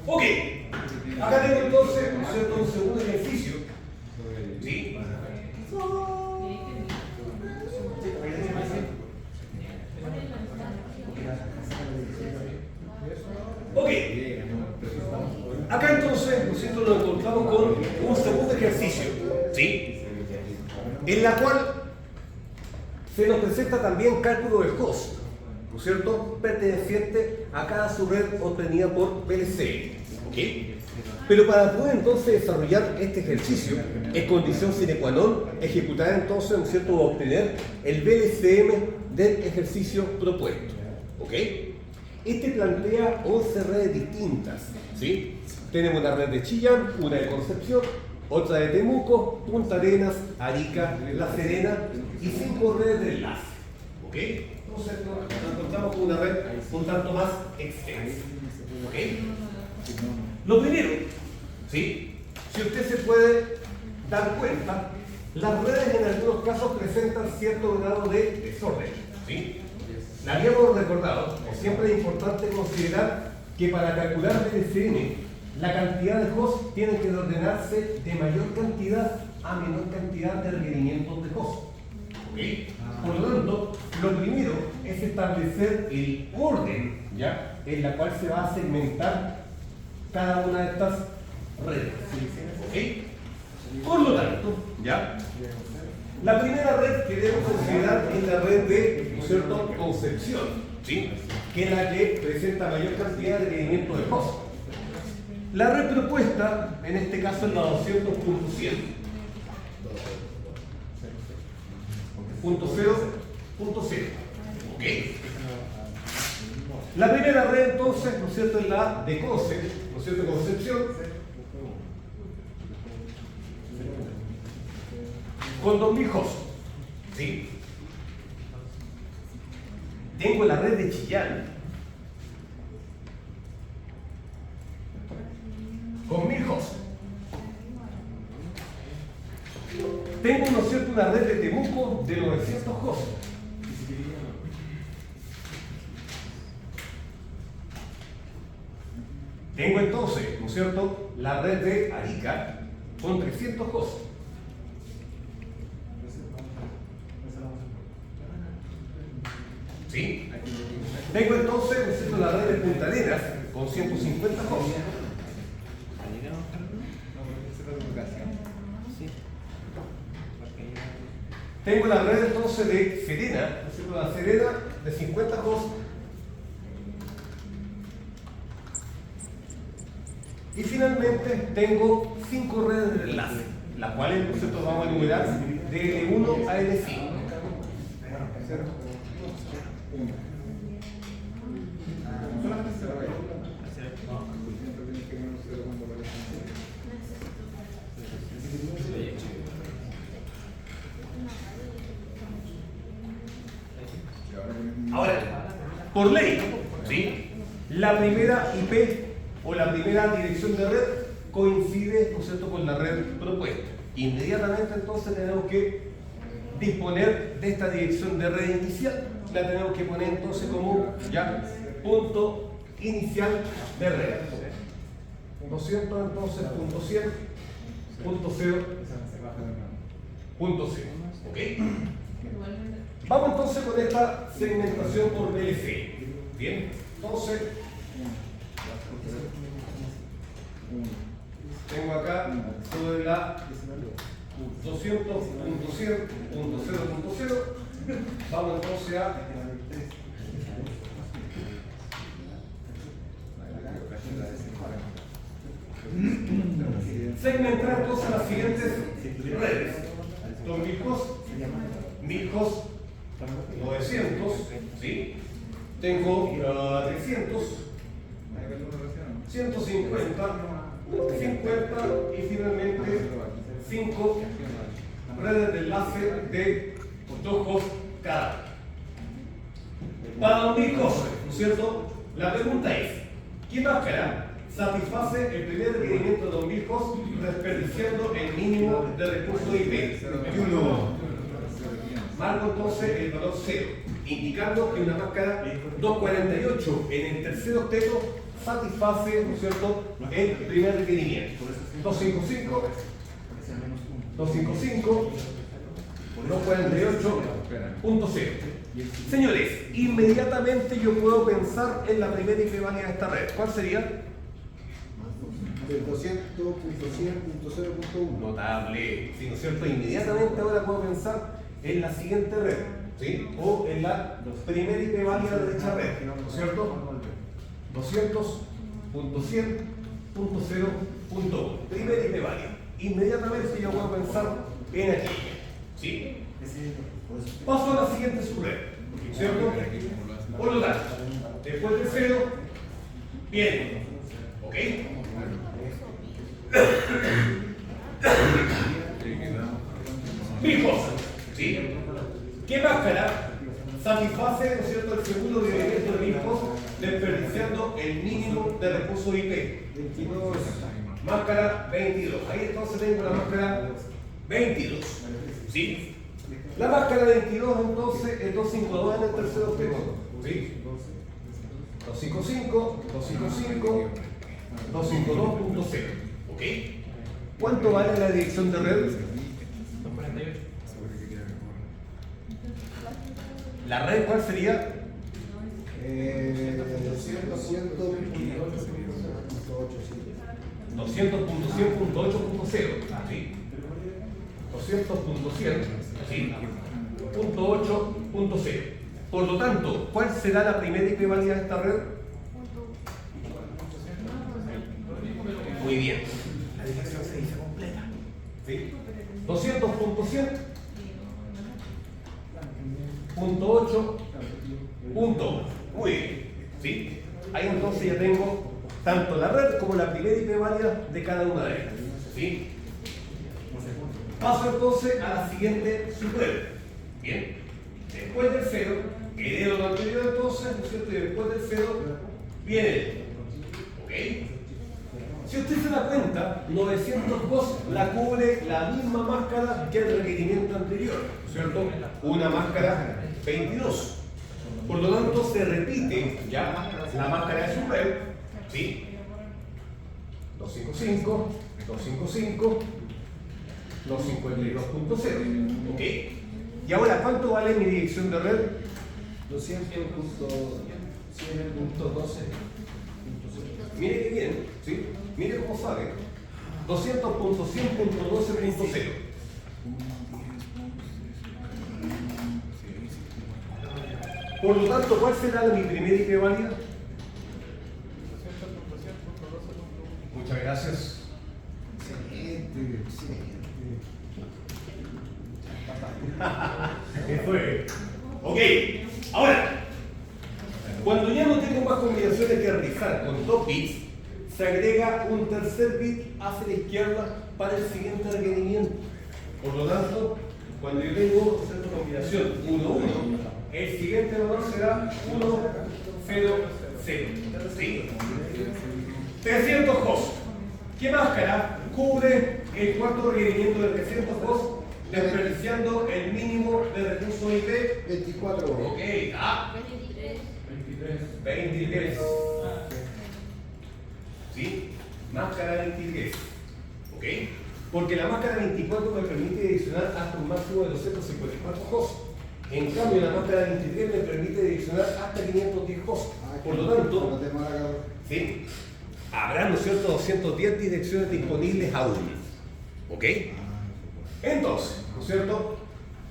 Ok, acá tengo entonces, ¿no es cierto?, un segundo ejercicio. ¿Sí? Ok, acá entonces, ¿no es cierto?, nos encontramos con un segundo ejercicio, ¿sí?, en la cual se nos presenta también cálculo del host, ¿no es cierto?, perteneciente a cada subred obtenida por VLC. ¿Ok? Pero para poder entonces desarrollar este ejercicio, es condición sine qua non ejecutar entonces, ¿no es cierto?, o obtener el VLCM del ejercicio propuesto. ¿Ok? Este plantea 11 redes distintas, ¿sí? Tenemos una red de Chillán, una de Concepción, otra de Temuco, Punta Arenas, Arica, La Serena y 5 redes de enlace. ¿Ok? Entonces nos encontramos con una red un tanto más extensa. ¿Ok? Lo primero, ¿sí?, si usted se puede dar cuenta, las redes en algunos casos presentan cierto grado de desorden, ¿sí? La habíamos recordado, que siempre es importante considerar que para calcular VLCM, la cantidad de hosts tiene que ordenarse de mayor cantidad a menor cantidad de requerimientos de host. ¿Ok? Por lo tanto, lo primero es establecer el orden, ¿ya?, en la cual se va a segmentar cada una de estas redes. ¿Ok? Por lo tanto, ¿ya?, la primera red que debemos considerar es la red de, ¿no es cierto?, Concepción, ¿sí?, que es la que presenta mayor cantidad de requerimientos de host. La red propuesta, en este caso, es la 200.100. .0.0. ¿Ok? La primera red entonces, ¿no es cierto?, es la de CONCE, ¿no es cierto?, Concepción, con 2000 hosts. ¿Sí? Tengo la red de Chillán, con 1000 hosts. Tengo, ¿no es cierto?, una red de Temuco de 900 hosts. Tengo entonces, ¿no es cierto?, la red de Arica con 300 hosts. ¿Sí? Tengo entonces, ¿no es cierto?, la red de Punta Arenas con 150 hosts. Tengo la red entonces de Serena, ¿no es cierto?, la Serena de 50 hosts. Y finalmente tengo 5 redes de enlace, las cuales, ¿no es cierto?, vamos a enumerar de L1 a L5. Ahora, por ley, ¿sí?, la primera IP o la primera dirección de red coincide, ¿no es cierto?, con la red propuesta. Inmediatamente entonces tenemos que disponer de esta dirección de red inicial, la tenemos que poner entonces como ya punto inicial de red. 200 entonces, punto 100, punto cero, punto cero. ¿Ok? Vamos entonces con esta segmentación por BLC. Bien, entonces tengo acá sobre la 200.100.0.0. Vamos entonces a segmentar entonces las siguientes redes. Los Milhouse 900, ¿sí? Tengo 300, 150, 50 y finalmente 5 redes de enlace de 2 hosts cada. Para los Milhouse, ¿no es cierto? La pregunta es, ¿qué máscara satisface el primer requerimiento de los Milhouse desperdiciando el mínimo de recursos IP? Marco entonces el valor 0, indicando que una máscara 248 en el tercer octeto satisface, ¿no es cierto?, el primer requerimiento. 255, 248.0. Señores, inmediatamente yo puedo pensar en la primera IP válida de esta red. ¿Cuál sería? Del 200.100.0.1. Notable. Sí, ¿no es cierto? Inmediatamente ahora puedo pensar en la siguiente red, ¿sí? O en la primera IP válida de dicha red, ¿no es cierto? 200.100.0.1. Primera IP válida. Inmediatamente yo puedo pensar en aquí, ¿sí? Paso a la siguiente subred, ¿cierto? Por lo tanto, después del 0, viene, ¿ok? Milhouse, ¿sí? ¿Qué máscara satisface, ¿no es cierto?, el segundo requerimiento de Milhouse desperdiciando el mínimo de recursos IP? 22. Máscara 22. Ahí entonces tengo la máscara 22, ¿sí? La máscara 22 entonces es 252 en el tercer octeto, ¿sí? 255, 255, 252.0, ¿ok? ¿Cuánto vale la dirección de red? ¿La red cuál sería? 200.100.8.0, ¿sí? 200.100, ¿sí? .8.0. Por lo tanto, ¿cuál será la primera IP válida de esta red? Muy bien. La dirección se dice completa, ¿sí? 200.100, .8, muy bien, ¿sí? Ahí entonces ya tengo tanto la red como la primera IP válida de cada una de ellas, ¿sí? Paso entonces a la siguiente subred. Bien, después del 0, hereda lo anterior entonces, ¿no es cierto? Y después del 0 viene el, ¿ok? Si usted se da cuenta, 902 la cubre la misma máscara que el requerimiento anterior, ¿no es cierto? Una máscara 22. Por lo tanto, se repite ya la máscara de subred, ¿sí? 255, 255, 252.0, ¿ok? Y ahora, ¿cuánto vale mi dirección de red? 200.100.12. Mire que bien, ¿sí? Mire cómo sabe. 200.100.12.0. Por lo tanto, ¿cuál será mi primera IP válida? Muchas gracias. Excelente, excelente. Eso es. Ok, ahora, cuando ya no tengo más combinaciones que realizar con 2 bits, se agrega un tercer bit hacia la izquierda para el siguiente requerimiento. Por lo tanto, cuando yo tengo esta combinación 1, 1, el siguiente valor será 1, 0, 0. ¿Sí? 300 hosts. ¿Qué máscara cubre el cuarto requerimiento de 300 hosts desperdiciando el mínimo de recursos IP? 24. Ok, 23. ¿Sí? Máscara 23. ¿Ok? Porque la máscara 24 me permite direccionar hasta un máximo de 254 hosts. En cambio, la máscara 23 me permite direccionar hasta 510 hosts. Por lo tanto, ¿sí? Habrá, ¿no es cierto?, 210 direcciones disponibles aún. ¿Ok? Entonces, ¿no es cierto?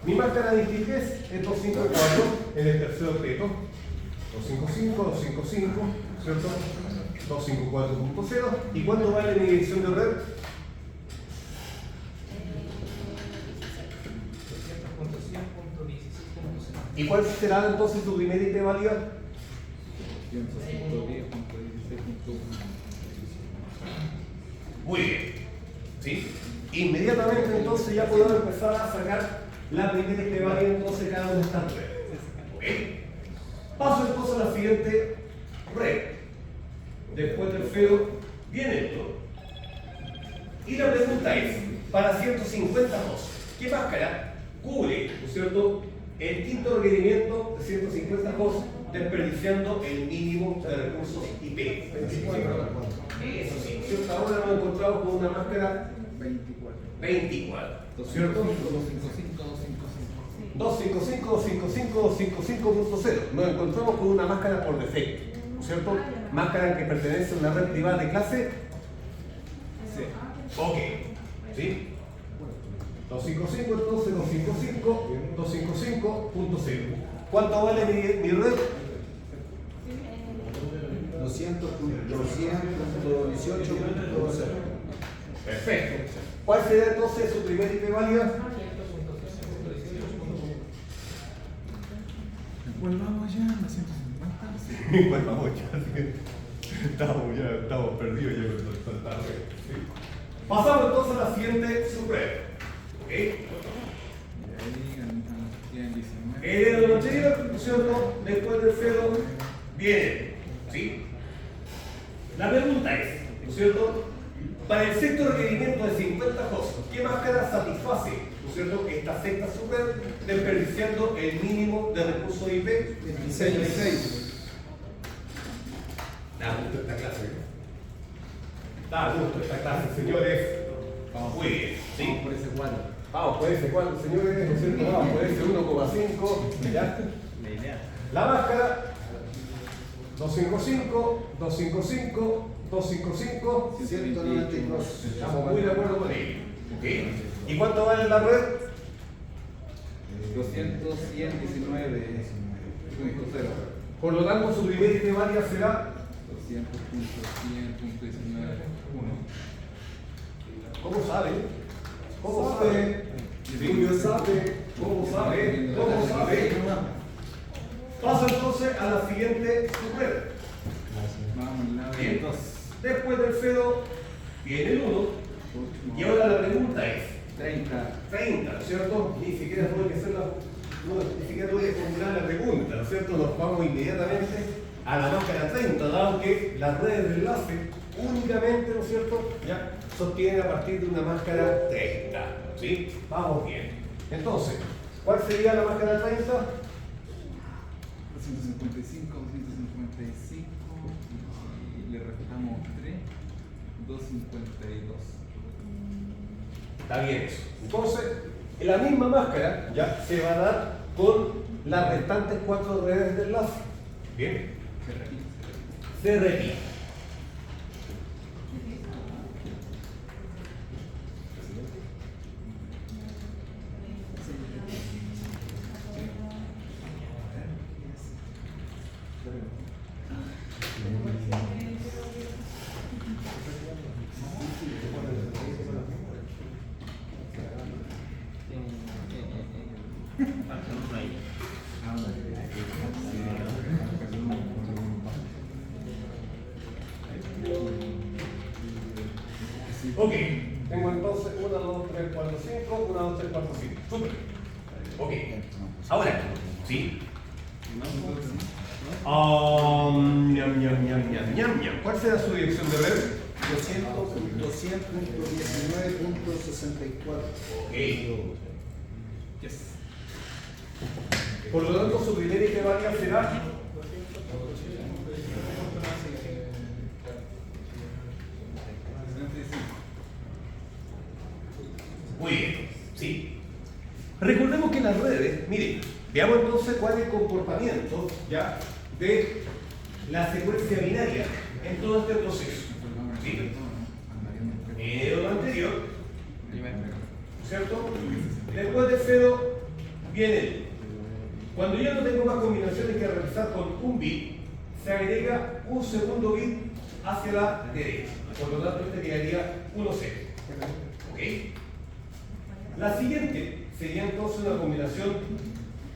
Mi máscara 23 es 254 en el tercer objeto. 255, 255, ¿cierto? 254.0. ¿Y cuánto vale mi dirección de red? 200.100.16.0. ¿Y cuál será entonces tu primera IP válida? 200.10.16.1. Muy bien. ¿Sí? Inmediatamente entonces ya podemos empezar a sacar la primera IP válida entonces cada una de estas redes. ¿Ok? Paso entonces a la siguiente red. Después del feo viene esto. Y la pregunta es, para 152, ¿qué máscara cubre, ¿no es cierto?, el quinto requerimiento de 152 desperdiciando el mínimo de recursos IP? Eso sí, ¿cierto? Ahora nos encontramos con una máscara 24, ¿cierto? 255.255.255.0. Nos encontramos con una máscara por defecto, ¿no es cierto? Máscara que pertenece a una red privada de clase. Sí. Ok, ¿sí? 255, entonces 255.0. ¿Cuánto vale mi red? 200.200.18.0. Perfecto. ¿Cuál sería entonces su primer IP válida? ¿Cuál vamos ya? ¿La 150? Pues vamos ya, estamos perdidos ya con tanta red. ¿Sí? Pasamos entonces a la siguiente subred. ¿Ok? Y ahí tienen 19. En el anterior, ¿no es cierto? Después del FEDO viene, ¿sí? La pregunta es, ¿no es cierto? Para el sexto requerimiento de 50 hosts, ¿qué máscara satisface, ¿no es cierto?, esta sexta subred desperdiciando el mínimo de recursos IP? 16. Da gusto esta clase, ¿no? Da gusto esta clase, señores. Vamos, Muy bien, ¿sí? vamos por ese cuadro. Vamos por ese 4, señores, ¿no es cierto? Vamos por ese 1,5, ¿ya? La idea. La máscara 255, 255, 255. 192. Estamos muy de acuerdo con ello. ¿Ok? ¿Y cuánto vale la red? 200.119.0. Por lo tanto, su primera IP válida será. 200.100.19.1. ¿Cómo sabe? ¿Cómo sabe? Julio sabe. ¿Cómo sabe? ¿Cómo sabe? Paso entonces a la siguiente subred. Vamos al lado Bien. de 2. Después del FEDO viene el 1. Y ahora la pregunta es: 30. 30, ¿no es cierto? Ni siquiera tuve que hacer ni siquiera tuve que formular la pregunta, ¿no es cierto? Nos vamos inmediatamente a la máscara 30, dado que las redes de enlace únicamente, ¿no es cierto?, ya sostienen a partir de una máscara 30, ¿sí? Vamos bien. Entonces, ¿cuál sería la máscara 30? 255, 255 y le restamos 3, 252. Está bien eso. Entonces, la misma máscara ya se va a dar con las restantes 4 redes de enlace. Bien. Se repite. Ok, tengo entonces 1, 2, 3, 4, 5, 1, 2, 3, 4, 5. Súper. Ok, ahora, ¿sí? Ñam, ñam, ñam, ñam, ñam, ñam. ¿Cuál será su dirección de red? 200.119.64. Ok. Yes. Por lo tanto, su primera IP válida será 65. Recordemos que las redes, miren, veamos entonces cuál es el comportamiento ya de la secuencia binaria en todo este proceso. ¿Sí? Lo anterior, ¿cierto? Después de 0 viene el. Cuando ya no tengo más combinaciones que realizar con un bit, se agrega un segundo bit hacia la derecha. Por lo tanto, este quedaría 1, 0. ¿Ok? La siguiente sería entonces una combinación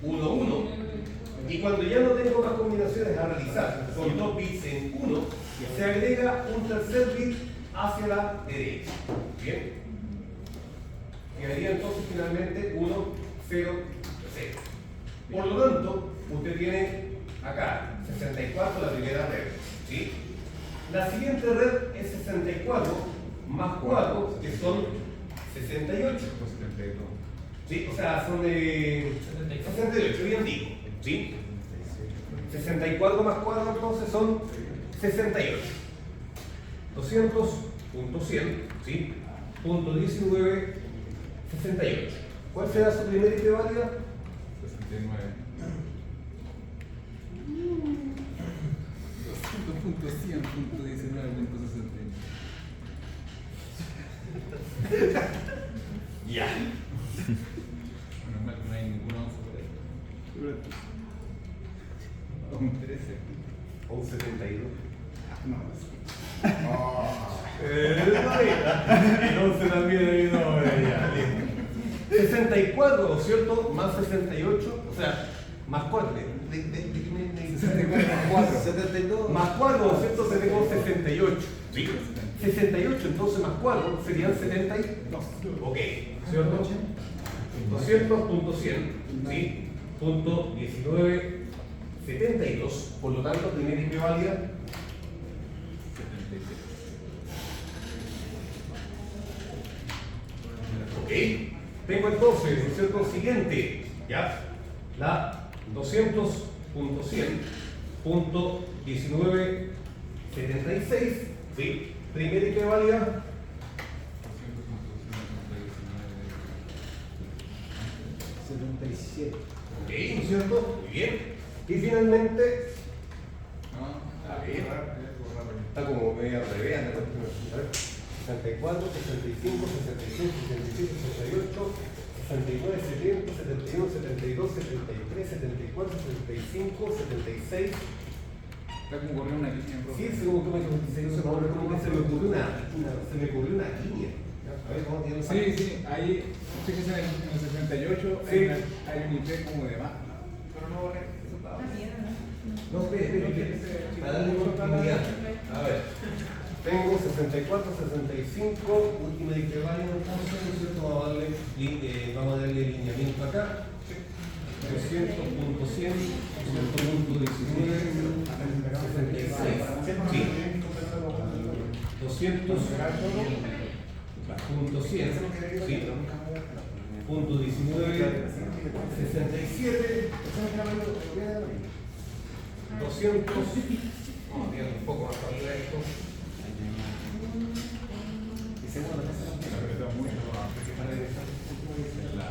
1, 1. Y cuando ya no tengo más combinaciones a realizar con 2 bits en 1, se agrega un tercer bit hacia la derecha. ¿Bien? Quedaría entonces finalmente 1, 0, 0. Por lo tanto, usted tiene acá 64 la primera red. ¿Sí? La siguiente red es 64 más 4, que son 68. ¿Sí? O sea, son de 68, bien digo. ¿Sí? 64 más 4 entonces son 68. 200.100, ¿sí? Punto 19, 68. ¿Cuál será su primera IP válida? 69. 200.100.19.69. Ya. Menos mal que no hay ninguna 11 por ahí. Un 13. O un 72. Oh. El 11 también hay una hora ya. 64, ¿no es cierto? Más 68, o sea, más 4. ¿De qué me 64 más 4. 72. Más 4, ¿no es cierto? Tenemos 68. ¿Sí? 68, entonces más 4 serían 72. Ok, ¿cierto? 200.100, ¿sí? Punto 19, 72. Por lo tanto, primera IP válida. Ok. Tengo entonces, ¿no es cierto? Siguiente, ¿ya? La 200.100.1976, ¿sí? Primera IP válida. 77. Ok, ¿no es cierto? Muy bien. Y finalmente, No, a ver, está como media revés, ¿no? A ver, 64, 65, 66, 67, 68, 69, 70, 71, 72, 73, 74, 75, 76. está como corriendo una línea, profe. Sí, es como que se me ocurrió una línea. A ver, vamos a tirar Sí, sí, ahí, fíjense en el 68 Sí. hay un IP como de más. Pero no borré, eso estaba. No, espere. Para darle continuidad. A ver. Tengo 64, 65, última IP válida, entonces, ¿no es cierto? Vamos a darle lineamiento acá. 200.100, 200.19, 66. Sí. 200.100, sí. Punto 19, 67. 200. Vamos a tirar un poco más para arriba esto. La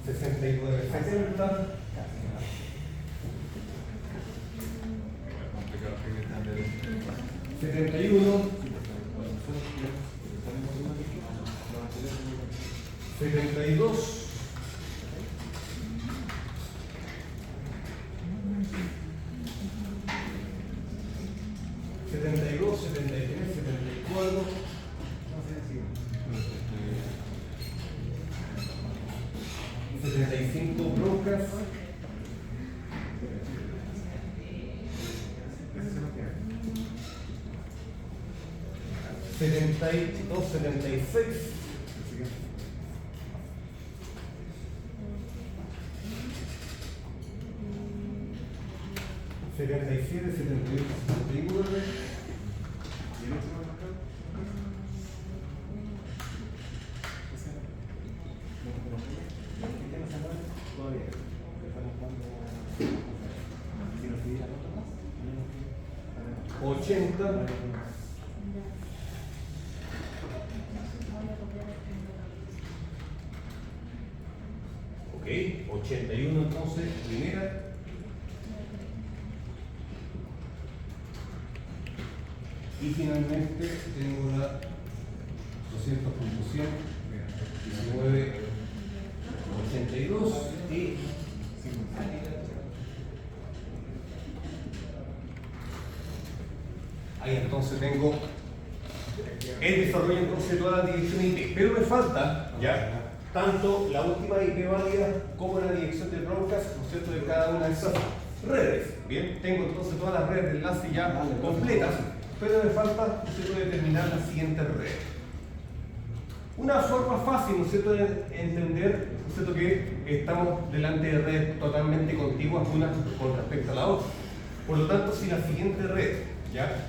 69, 70. Setenta y uno, 72, 72, 73, 74, 75 broncas, 72, 76, 77, 78, 79. entonces primera. Y finalmente tengo la 200.100, 19.82 y ahí entonces tengo el desarrollo entonces de toda la dirección IP, pero me falta ya tanto la última IP válida como la dirección de broadcast, ¿no es cierto?, de cada una de esas redes. Bien, tengo entonces todas las redes de enlace ya completas, pero me falta, ¿no es cierto?, determinar la siguiente red. Una forma fácil, ¿no es cierto?, de entender, ¿no es cierto?, que estamos delante de redes totalmente contiguas una con respecto a la otra. Por lo tanto, si la siguiente red ya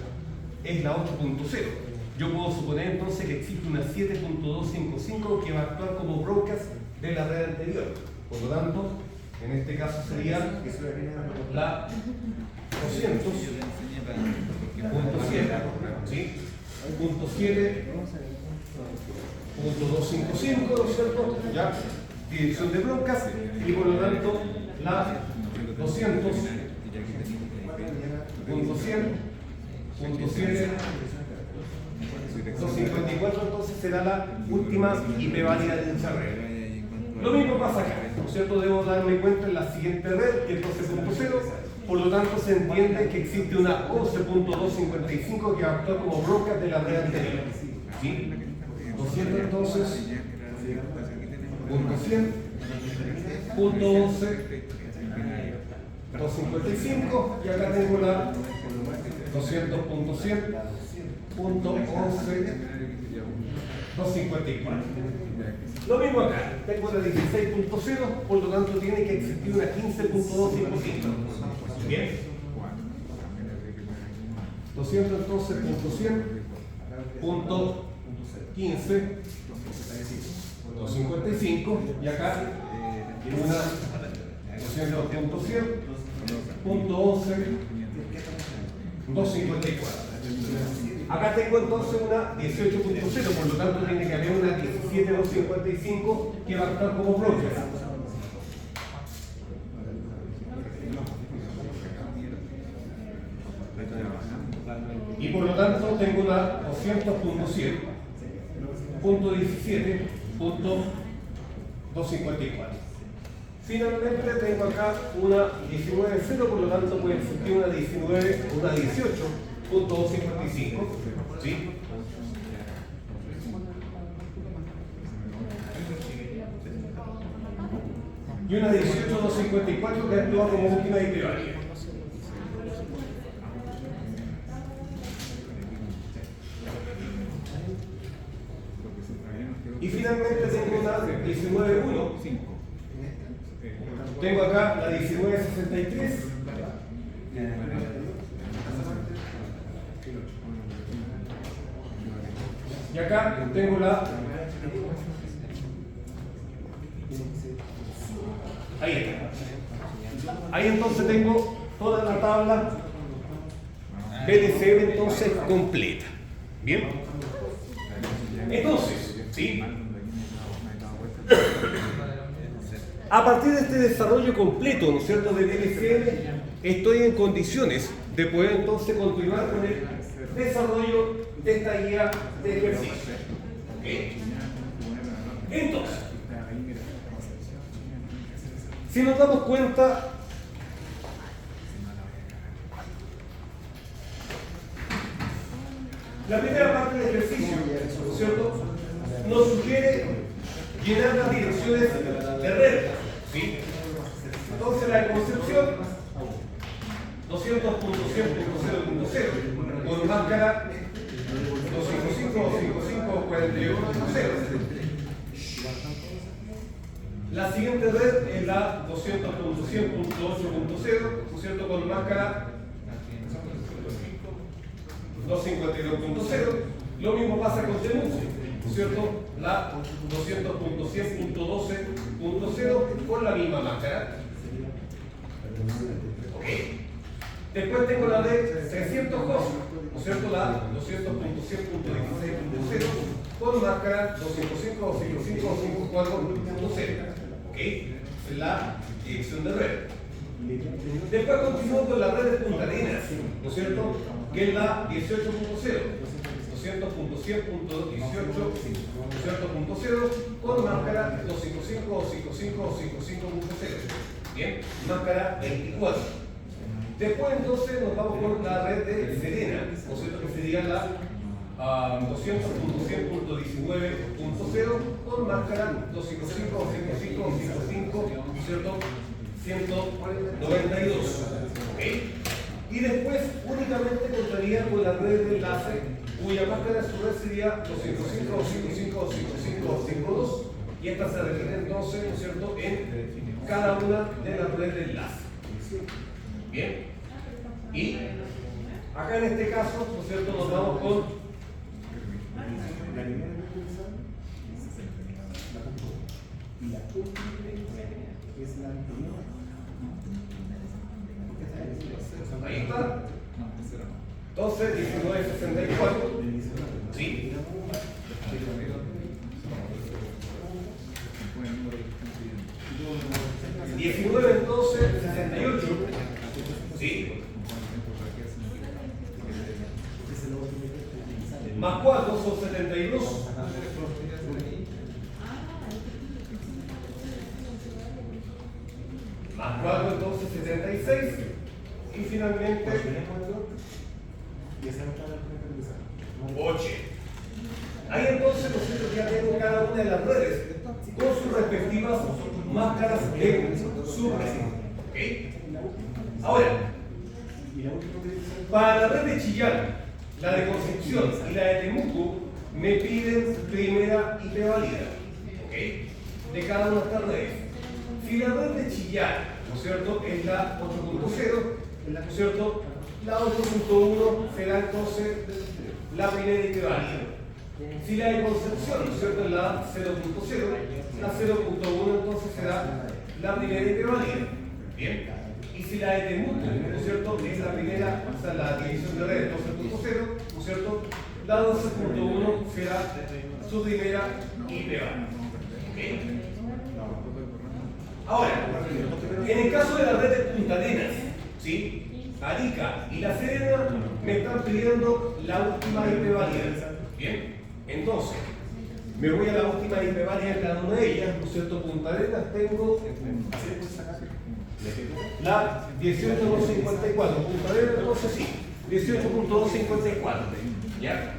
es la 8.0, yo puedo suponer entonces que existe una 7.255 que va a actuar como broadcast de la red anterior. Por lo tanto, en este caso sería la 200.7, ¿sí? Punto 7.255, ¿no es cierto? Ya, dirección de broadcast, y por lo tanto la 200.100.7.254 entonces será la última IP válida de dicha red. Lo mismo pasa acá, ¿no es cierto? Debo darme cuenta en la siguiente red, que es 12.0, por lo tanto se entiende que existe una 11.255 que va a actuar como broadcast de la red anterior. ¿Sí? 200 entonces, punto 100, punto 11, 255, y acá tengo la 200.100, punto 11, 254. Lo mismo acá, tengo la 16.0, por lo tanto tiene que existir una 15.255. Bien. 200 entonces, punto 100, punto 15, 255, y acá una 200.100, punto 11, 254. Acá tengo entonces una 18.0, por lo tanto tiene que haber una 17.255 que va a actuar como broadcast. Y por lo tanto tengo una 200.100, punto 17, punto 254. Finalmente tengo acá una 19.0, por lo tanto puede existir una 19, una 18.255, ¿sí? Y una 18.254 que actúa como última IP válida. Y finalmente tengo una 19.1. Tengo acá la 19.63. Y acá tengo la... Ahí está. Ahí entonces tengo toda la tabla BDCM entonces completa. Bien. Entonces, ¿sí? A partir de este desarrollo completo, ¿no es cierto?, de BDCM, estoy en condiciones de poder entonces continuar con el desarrollo de esta guía de ejercicio. ¿Okay? Entonces, si nos damos cuenta, la primera parte del ejercicio, ¿no es cierto?, nos sugiere llenar las direcciones de red, ¿sí? Entonces la de concepción 200.100.0.0 con máscara 255.255.41.0. La siguiente red es la 200.100.8.0, ¿no es cierto?, con máscara 252.0. Lo mismo pasa con denuncio, ¿no es cierto?, la 200.100.12.0 con la misma máscara. ¿Ok? Después tengo la de 600 hosts, ¿no es cierto?, la 200.100.16.0 con máscara 205.255.254.0. ¿Ok? La dirección de red. Después continúo con la red de Punta Arenas, ¿no es cierto? Que es la 18.0, 200.100.18.0, con máscara 255 o 55 o 55.0. Bien, máscara 24. Después entonces nos vamos con la red de Serena, ¿no es cierto? Que sería la 200.100.19.0 con máscara 255 o 55 o 55, ¿no es cierto? 192. ¿Ok? Y después únicamente contaría con la red de enlace, cuya máscara a su vez sería 205 o 55 o 55 o 52, y esta se repite entonces, ¿no es cierto?, en cada una de las redes de enlace. Bien. Y acá en este caso, ¿no es cierto?, nos vamos con ahí está. Entonces, 1964. ¿Sí? 19 entonces, 68. ¿Sí? Más 4 son 72. Más 4 entonces 76. Y finalmente 8. Ahí entonces nosotros ya tenemos cada una de las redes con sus respectivas máscaras de subred. ¿Ok? Ahora, para la red de Chillán, la de Concepción y la de Temuco me piden primera IP válida, ¿ok?, de cada una de estas redes. Si la red de Chillán, ¿no es cierto?, es la 8.0, ¿no es cierto?, la 8.1 será entonces la primera IP válida. Si la de Concepción, ¿no es cierto?, es la 0.0, la 0.1 entonces será la primera IP válida. Bien. Y si la de Temuco, ¿no es cierto?, es la primera, o sea, la división de red 12.0, ¿no es cierto?, la 12.1 será su primera IP válida. ¿Ok? Ahora, en el caso de la red de Punta Arenas, ¿sí?, Arica y La Serena me están pidiendo la última IP válida. Bien, entonces me voy a la última IP válida de cada una de ellas, ¿no es cierto? Punta Arenas tengo la 18.254, Punta Arenas entonces sí, 18.254. ¿Ya?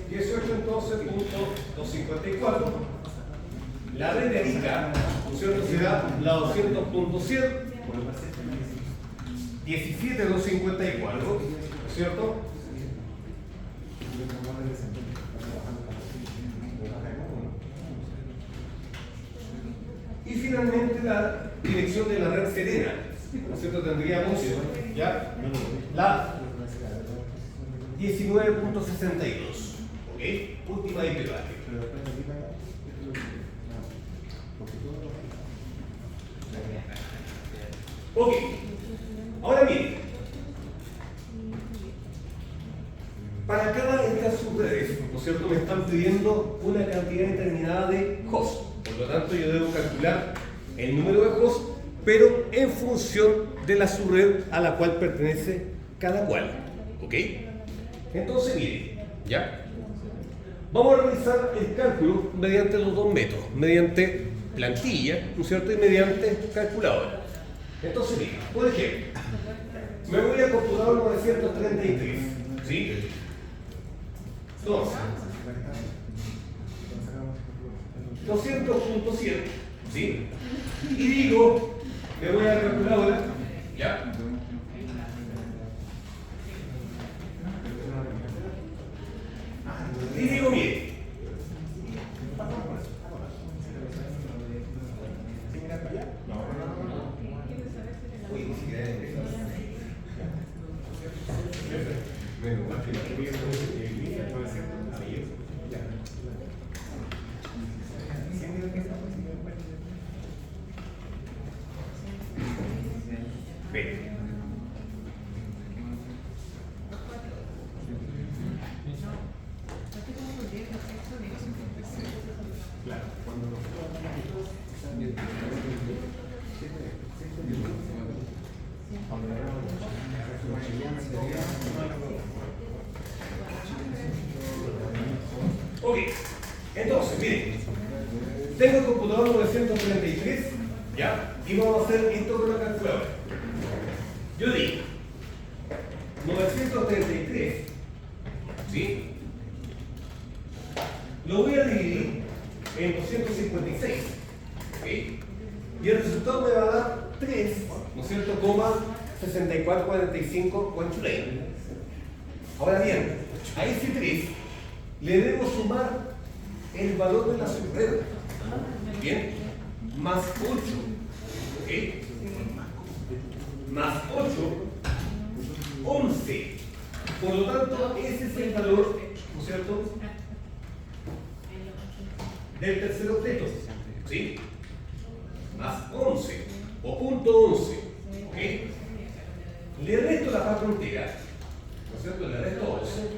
18 entonces, punto 254. La red de Arica, ¿no es cierto?, será la 200.100, 17.254, ¿no es cierto? Y finalmente la dirección de la red Serena, ¿no es cierto?, tendríamos ya la 19.62. ¿Ok? Última IP válida. Ok. Ahora bien, para cada de estas subredes, ¿no es cierto?, me están pidiendo una cantidad determinada de hosts. Por lo tanto, yo debo calcular el número de hosts, pero en función de la subred a la cual pertenece cada cual. ¿Ok? Entonces, miren, ¿ya? Vamos a realizar el cálculo mediante los dos métodos, mediante plantilla, ¿no es cierto?, y mediante calculadora. Entonces, miren, por ejemplo, me voy a computador 933, ¿sí? Entonces, 200.100, ¿sí? Y digo, me voy a la calculadora, ¿ya? Y digo, bien, Tengo el computador 933, ¿ya? Y vamos a hacer esto con la calculadora. Yo digo 933, ¿sí? Lo voy a dividir en 256, ¿ok? Y el resultado me va a dar 3, ¿no es cierto?, coma 6445 Quanchulane. Ahora bien, a ese 3 le debo sumar el valor de la subred, ¿bien? Más 8, ¿ok? Más 8, 11. Por lo tanto, ese es el valor, ¿no es cierto?, del tercer octeto, ¿sí? Más 11, o punto 11, ¿ok? Le resto la parte entera, ¿no es cierto? Le resto 11,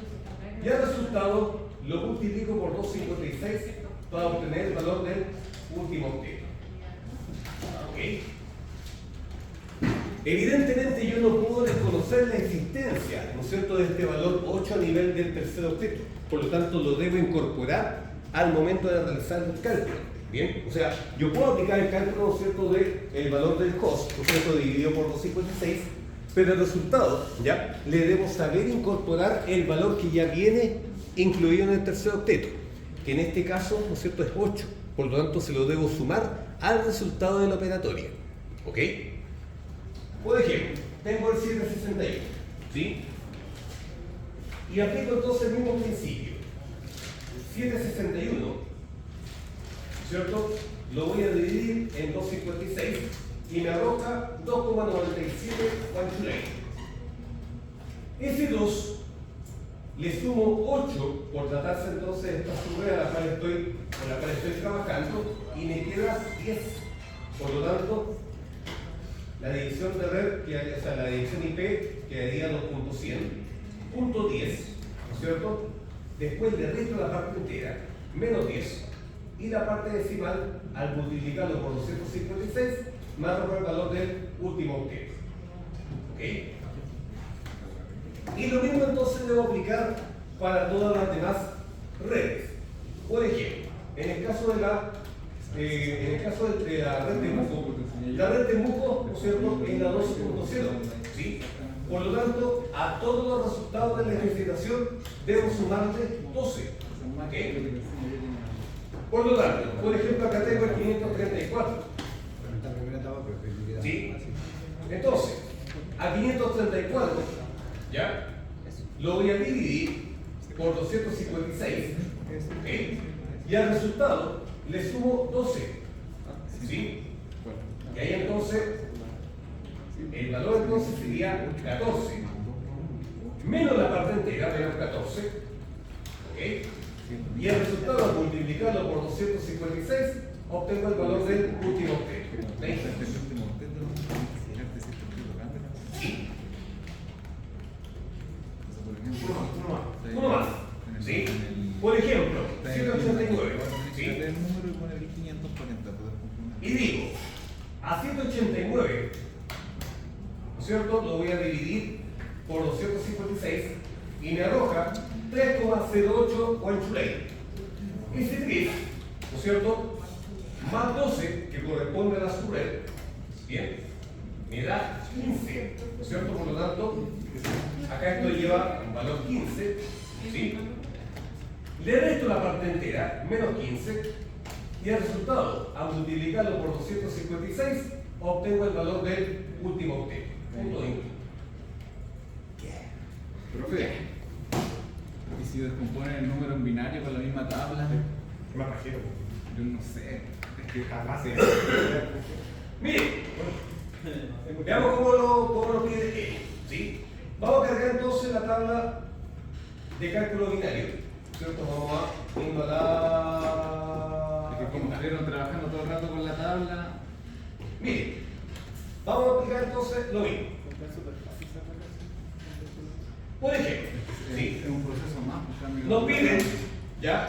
y al resultado lo multiplico por 256 para obtener el valor del último octeto, ¿ok? Evidentemente yo no puedo desconocer la existencia, ¿no es cierto?, de este valor 8 a nivel del tercer octeto, por lo tanto lo debo incorporar al momento de realizar el cálculo. Bien, o sea, yo puedo aplicar el cálculo, ¿no es cierto?, del valor del cost, ¿no es cierto?, dividido por 256, pero el resultado, ¿ya?, le debo saber incorporar el valor que ya viene incluido en el tercer octeto, que en este caso, ¿no es cierto?, es 8, por lo tanto se lo debo sumar al resultado de la operatoria, ¿ok? Por ejemplo, tengo el 761, ¿sí? Y aplico entonces el mismo principio. 761, ¿cierto? Lo voy a dividir en 256 y me arroja 2,97 Quanchulane. Ese 2 le sumo 8 por tratarse entonces de esta subred con la cual estoy trabajando y me queda 10. Por lo tanto, la división de red, o sea, la división IP quedaría 2.100, punto 10, ¿no es cierto? Después le resto la parte entera, menos 10, y la parte decimal, al multiplicarlo por 256, me arroja el valor del último octeto. ¿Ok? Y lo mismo entonces debo aplicar para todas las demás redes. Por ejemplo, en el caso de la red Temuco, la red Temuco, ¿no es cierto?, es la 2.0, ¿sí? Por lo tanto, a todos los resultados de la ejercitación debo sumarle 12. ¿Ok? Por lo tanto, por ejemplo, acá tengo el 534. ¿Sí? Entonces, a 534, ¿ya?, lo voy a dividir por 256, ¿ok? Y al resultado le sumo 12, ¿sí? Y ahí entonces, el valor entonces sería 14, menos la parte entera, menos 14, ¿ok? Y el resultado, al multiplicarlo por 256, obtengo el valor del último octeto. ¿Veis? Sí. Uno más. ¿Sí? Por ejemplo, 189. ¿Sí? Y digo, a 189, ¿no es cierto?, lo voy a dividir por 256 y me arroja 3,08 Quanchulane. Ese 3, ¿no es cierto?, más 12, que corresponde a la subred, bien, me da 15, ¿no es cierto? Por lo tanto, acá esto lleva un valor 15, ¿sí? Le resto la parte entera, menos 15, y el resultado, al multiplicarlo por 256, obtengo el valor del último octeto. Punto de input. Profe, ¿y si descomponen el número en binario con la misma tabla? Más pajero. Yo no sé. Es que jamás se... Mire, veamos cómo lo pide él, ¿sí? Vamos a cargar entonces la tabla de cálculo binario, ¿cierto? Vamos a irnos a la... Es que como estuvieron trabajando todo el rato con la tabla. Mire, vamos a aplicar entonces lo mismo. Por ejemplo, ¿sí?, Es un proceso más. nos piden, ¿ya?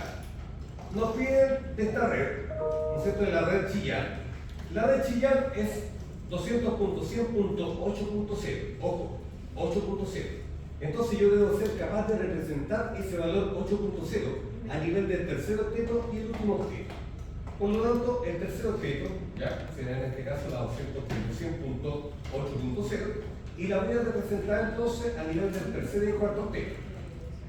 Nos piden de esta red, ¿no es cierto?, de la red Chillán. La red Chillán es 200.100.8.0, ojo, 8.0. Entonces yo debo ser capaz de representar ese valor 8.0 a nivel del tercer octeto y el último octeto. Por lo tanto, el tercer octeto, ya, será en este caso la 231.8.0 y la voy a representar entonces a nivel del tercer y cuarto octeto.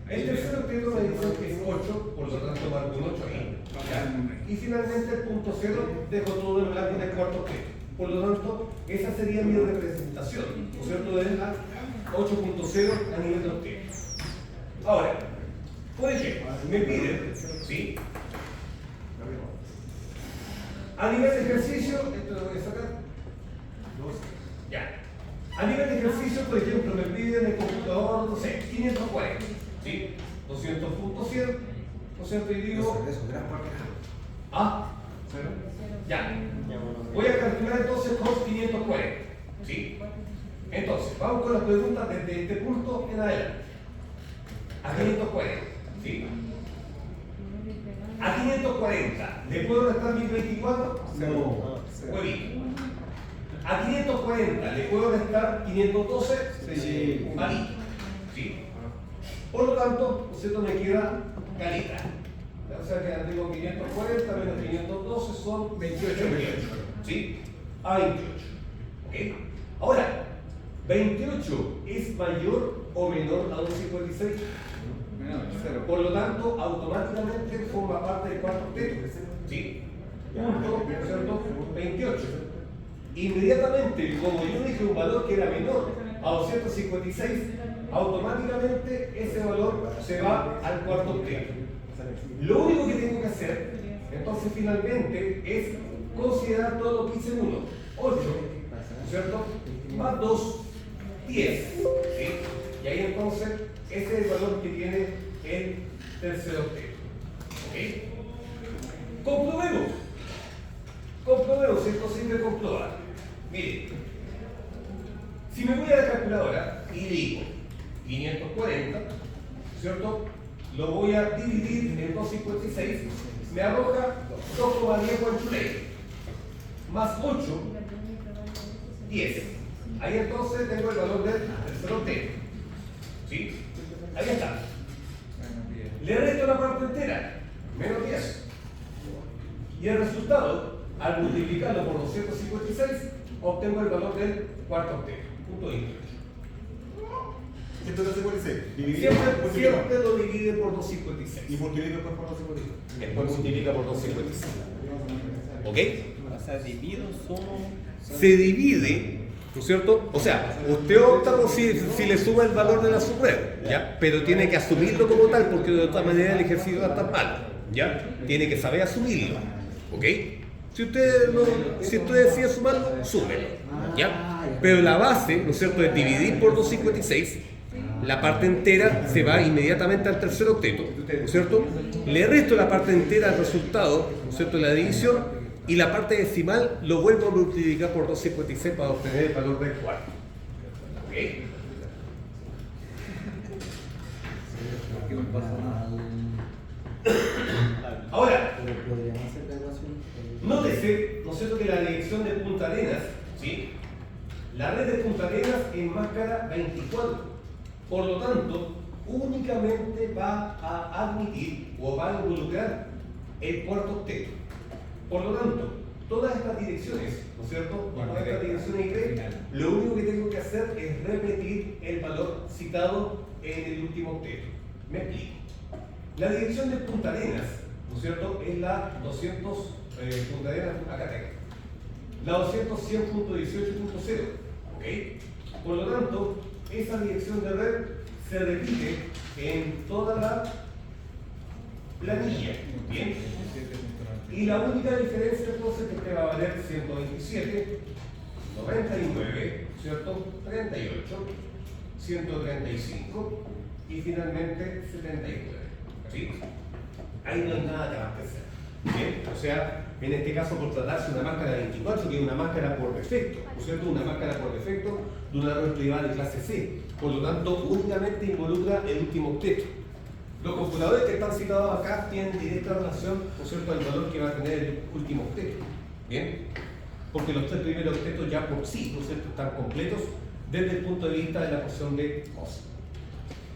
El tercer octeto me dicen que es 8, por lo tanto marco un 8 ahí. ¿Ya? Y finalmente el punto 0 dejo todo en blanco en el cuarto octeto. Por lo tanto, esa sería mi representación, ¿no es cierto? De la 8.0 a nivel de octeto. Ahora, por ejemplo, me piden, ¿sí? A nivel de ejercicio, esto lo voy a sacar. Ya. A nivel de ejercicio, por ejemplo, me piden el computador, no sé, 540, ¿sí? 200.100, ¿no es cierto? Y digo, ah, ya. Voy a calcular entonces con 540, ¿sí? Entonces, vamos con las preguntas desde este punto en adelante. A 540, ¿sí? A 540, ¿le puedo restar 1024? No. Huevito. A 540, ¿le puedo restar 512? Sí. Malito. ¿Sí? Por lo tanto, ¿no es cierto? Me queda caleta. O sea que tengo 540 menos 512 son 28. ¿Sí? A 28. ¿Ok? Ahora, 28 es mayor o menor a 256. Menor, 0. Por lo tanto, automáticamente forma parte del cuarto octeto. ¿Sí? Punto, ¿cierto? 28. Inmediatamente, como yo dije un valor que era menor a 256, automáticamente ese valor se va al cuarto octeto. Lo único que tengo que hacer, entonces finalmente, es considerar todo lo que hice en 1. 8, ¿cierto? Más 2, 10. ¿Sí? Y ahí entonces, ese es el valor que tiene el tercer octeto. ¿Ok? Comprobemos. Comprobemos si es posible comprobar. Miren, si me voy a la calculadora y digo 540, ¿cierto? Lo voy a dividir en 256, me arroja 2,10 guanchuley, más 8, 10. Ahí entonces tengo el valor del tercer octeto. ¿Sí? Ahí está. Le resto la parte entera, menos 10. Y el resultado, al multiplicarlo por 256, obtengo el valor del cuarto octeto. Punto 28. Entonces se puede ser Siempre lo divide por 256. y multiplica después por 256. Después multiplica por 256. ¿Ok? O sea, divido, sumo. Se divide, ¿no es cierto? O sea, usted opta por si le suma el valor de la subred, ¿ya? Pero tiene que asumirlo como tal, porque de otra manera el ejercicio va a estar mal, ¿ya? Tiene que saber asumirlo, ¿ok? Si usted decide sumarlo, súmelo, ¿ya? Pero la base, ¿no es cierto?, es dividir por 256, la parte entera se va inmediatamente al tercer octeto, ¿no es cierto? Le resto la parte entera al resultado, ¿no es cierto?, de la división, y la parte decimal lo vuelvo a multiplicar por 256 para obtener el valor del cuarto. ¿Ok? Ahora, nótese, ¿no es cierto?, que la dirección de Punta Arenas, ¿sí? La red de Punta Arenas enmascara 24. Por lo tanto, únicamente va a admitir o va a involucrar el cuarto octeto. Por lo tanto, todas estas direcciones, ¿no es cierto? Todas estas direcciones IP, lo único que tengo que hacer es repetir el valor citado en el último octeto. Me explico. La dirección de Punta Arenas, ¿no es cierto?, es la 200, Punta Arenas, acá tengo. La 200.100.18.0, ¿ok? Por lo tanto, esa dirección de red se repite en toda la planilla, ¿bien? Y la única diferencia entonces es que va a valer 127, 99, ¿cierto? 38, 135 y finalmente 79, ¿sí? Ahí no hay nada que abastecer, ¿bien? O sea, en este caso por tratarse de una máscara de 24, que es una máscara por defecto, ¿no es cierto? Una máscara por defecto de una red privada de clase C, por lo tanto únicamente involucra el último octeto. Los computadores que están citados acá tienen directa relación, ¿no es cierto?, al valor que va a tener el último octeto, ¿bien? Porque los tres primeros octetos ya por sí, ¿no es cierto?, están completos desde el punto de vista de la porción de OSI.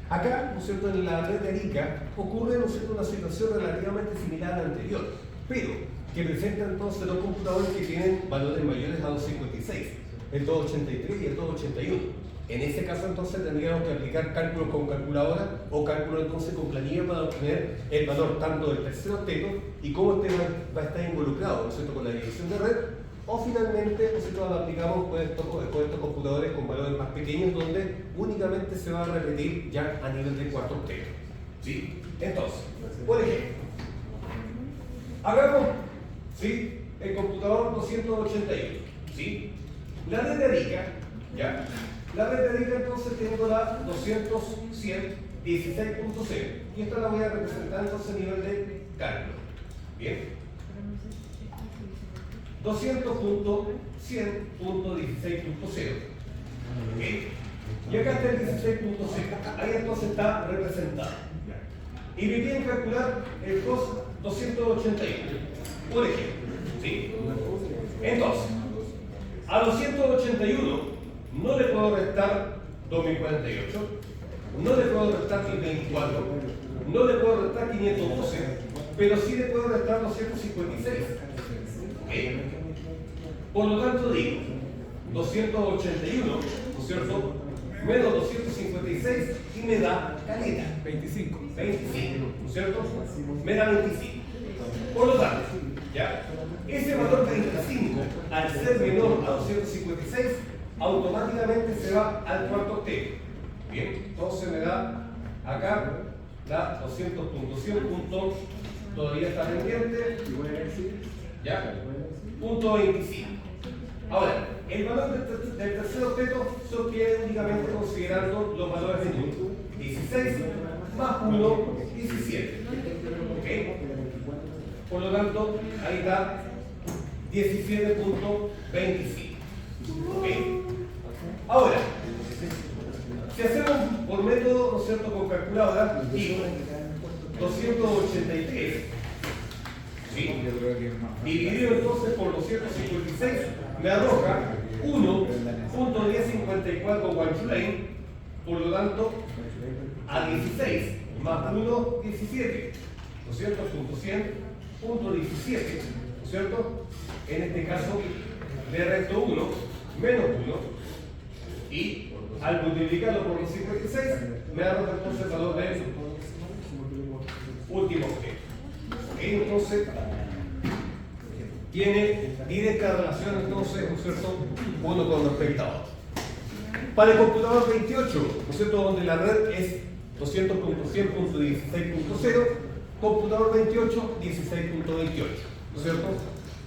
Acá, ¿no es cierto?, en la red de Arica ocurre, ¿no es cierto?, una situación relativamente similar a la anterior, pero que presenta entonces dos computadores que tienen valores mayores a 256, el 283 y el 281. En ese caso entonces tendríamos que aplicar cálculos con calculadora o cálculos entonces con planilla para obtener el valor tanto del tercer octeto y cómo este va a estar involucrado, ¿no es cierto?, con la dirección de red, o finalmente, ¿no es cierto?, aplicamos con estos computadores con valores más pequeños donde únicamente se va a repetir ya a nivel del cuarto octeto. ¿Sí? Entonces, por ejemplo, hagamos, ¿sí?, el computador 281, ¿sí? La red de Arica, ¿ya? La red de Arica entonces tengo la 200.116.0 y esta la voy a representar entonces a nivel de cálculo. Bien. 200.100.16.0. ¿Okay? Y acá está el 16.0. Ahí entonces está representado. Y me piden calcular el COS 281, por ejemplo. ¿Sí? Entonces, a 281 no le puedo restar 2048, no le puedo restar 1024, no le puedo restar 512, pero sí le puedo restar 256. ¿Okay? Por lo tanto digo, 281, ¿no es cierto?, menos 256 y me da caleta. 25, ¿no es cierto? Me da 25. Por lo tanto, ¿ya? Ese valor 25, al ser menor a 256, automáticamente se va al cuarto octeto. Bien, entonces me da acá la 200.100. Todavía está pendiente. ¿Ya? Punto 25. Ahora, el valor del tercer octeto se obtiene únicamente considerando los valores de 16 más 1, 17. ¿Ok? Por lo tanto, ahí está 17.25. ¿Ok? Ahora, si hacemos por método, ¿no es cierto?, con calculadora, digo 283, ¿sí?, dividido entonces por 256, me arroja 1.1054 Guanchulain, por lo tanto, a 16 más 1, 17, 200.100.17, ¿no es cierto? En este caso, le resto 1, menos 1, y al multiplicarlo por los 56, me arroja entonces el valor del último octeto. ¿Ok? Entonces, tiene directa relación entonces, ¿no es cierto?, uno con respecto a otro. Para el computador 28, ¿no es cierto?, donde la red es 200.100.16.0, computador 28, 16.28, ¿no es cierto?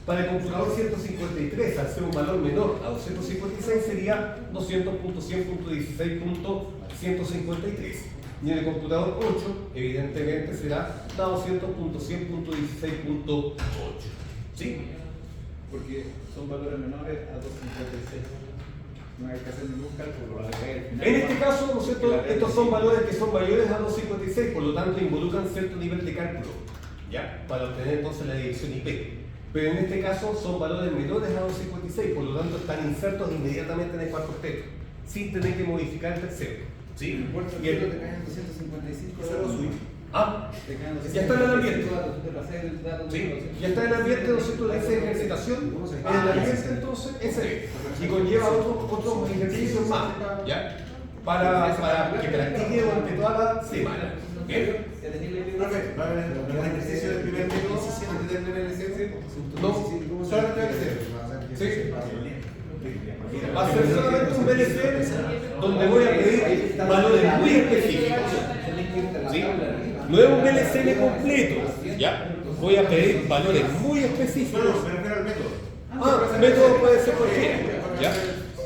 Para el computador 153, al ser un valor menor a 256, sería 200.100.16.153. Y en el computador 8, evidentemente, será 200.100.16.8. ¿Sí? Porque son valores menores a 256. No hay que hacer ningún cálculo. En este caso, ¿no es cierto?, estos son valores que son mayores a 256, por lo tanto involucran cierto nivel de cálculo, ¿ya?, para obtener entonces la dirección IP. Pero en este caso son valores menores a 256, por lo tanto están insertos inmediatamente en el cuarto octeto, sin tener que modificar el tercero. ¿Sí? Y el te caen 255, ya está en el ambiente. Sí, ya está en el ambiente, ¿no es cierto?, de esa ejercitación. En el ambiente entonces ese es. Y conlleva otros ejercicios más, ¿ya?, para que practique durante toda la semana. ¿Bien? Profe, ¿va a haber el ejercicio del primer método antes de tener el LCS? No, solamente el LCS. Sí. Va a ser solamente un BLC donde voy a pedir valores muy específicos. ¿Sí? No es un BLCM completo, ¿ya? Voy a pedir valores muy específicos. No, me refiero al método. Método puede ser cualquiera, ¿ya?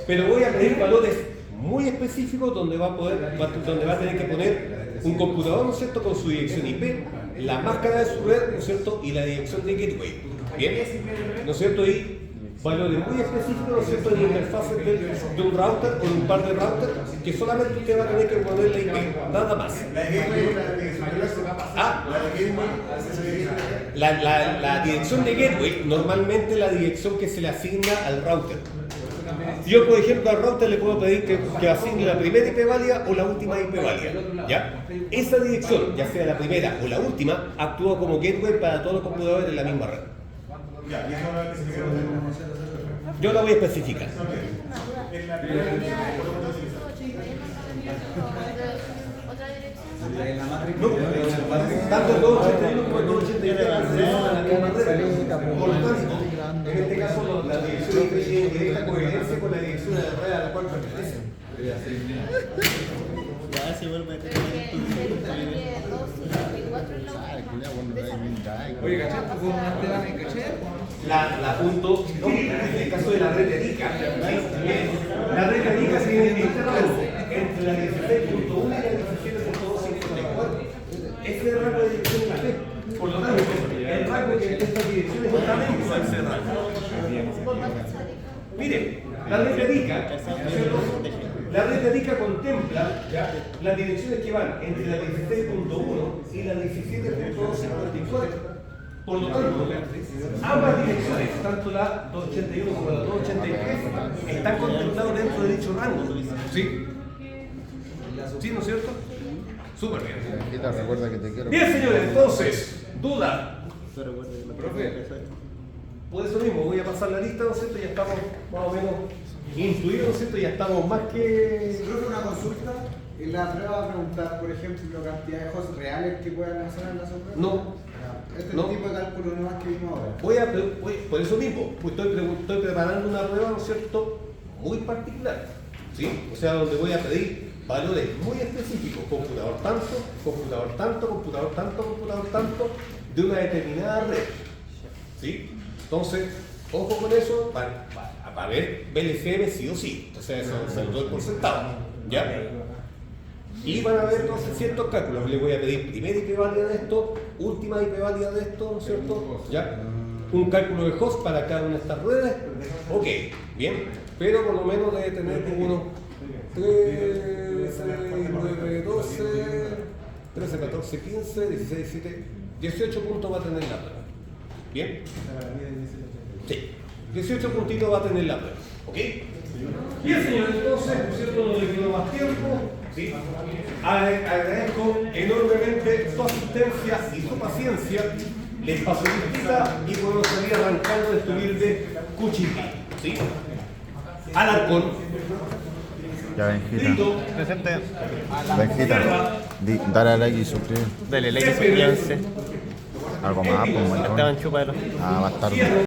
Pero voy a pedir valores muy específicos donde va a tener que poner un computador, ¿no es cierto?, con su dirección IP, la máscara de su red, ¿no es cierto?, y la dirección de gateway. ¿Bien? ¿No es cierto? Y valores muy específicos, ¿no es cierto?, en interfaces de un router o de un par de routers que solamente usted va a tener que poner la IP, nada más. La de gateway, la dirección de La dirección de gateway, normalmente la dirección que se le asigna al router. Yo, por ejemplo, al router le puedo pedir que asigne la primera IP válida o la última IP válida, ¿ya? Esa dirección, ya sea la primera o la última, actúa como gateway para todos los computadores de la misma red. Ya, y eso ahora que se queda. Yo la voy a especificar. Una duda. ¿Había 281 otra dirección? En la matriz. No, tanto el 281 como el 283 acceden a la misma regla. Por lo tanto, en este caso la dirección tiene directa coherencia con la dirección de la red a la cual pertenece. Ya se vuelve a Pero que se cambie 2 y 4 es la última. Oye, ¿cachai? ¿Tú con una tela me caché? La punto, no, en el caso de la red de Arica, la red de Arica se divide en este rango entre la 16.1 y la 17.254. Ese es el rango de dirección de la red. Por lo tanto, el rango que estas direcciones están dentro de ese rango. Miren, la red de Arica, la red de Arica contempla ¿ya? Las direcciones que van entre la 16.1 y la 17.254. Por lo tanto, ambas direcciones, tanto la 281 como la 283, están contempladas dentro de dicho rango. ¿Sí? ¿Sí, no es cierto? Súper bien. Quita, recuerda que te quiero. Bien, señores, entonces, duda. Pero recuerda que la Profe, por eso mismo voy a pasar la lista, ¿no es cierto? Ya estamos más o menos intuidos, ¿no es cierto? Ya estamos más que... Creo una consulta. En la prueba va a preguntar, por ejemplo, cantidad de hosts reales que puedan hacer en la sorpresa. No. Este No. tipo de cálculo no más que vimos ahora. Por eso mismo, pues estoy preparando una prueba, ¿no es cierto?, muy particular, ¿sí? O sea, donde voy a pedir valores muy específicos, computador tanto, computador tanto, computador tanto, computador tanto, de una determinada red, ¿sí? Entonces, ojo con eso, para ver BLCM sí o sí, o sea, eso se lo doy por sentado, ¿ya? Y van a ver entonces ciertos cálculos. Le voy a pedir primera IP válida de esto, última IP válida de esto, ¿no es cierto? ¿Ya? Un cálculo de host para cada una de estas redes. Ok, bien. Pero por lo menos debe tener como unos 3, 6, 9, 12, 13, 14, 15, 16, 17, 18 puntos va a tener la prueba. ¿Bien? Sí. 18 puntitos va a tener la prueba. ¿Ok? Bien, señores, entonces, por cierto, no le quedó más tiempo. ¿Sí? Agradezco enormemente su asistencia y su paciencia. Les facilita y podemos salir arrancando de este humilde Cuchipí. ¿Sí? Alarcón. Ya, Benjita. Grito. Presente. Benjita, dale a like y suscribir. Dale, like y suscríbanse. Algo más, pues, maricón. Esteban, chúpalo. Ah, más tarde.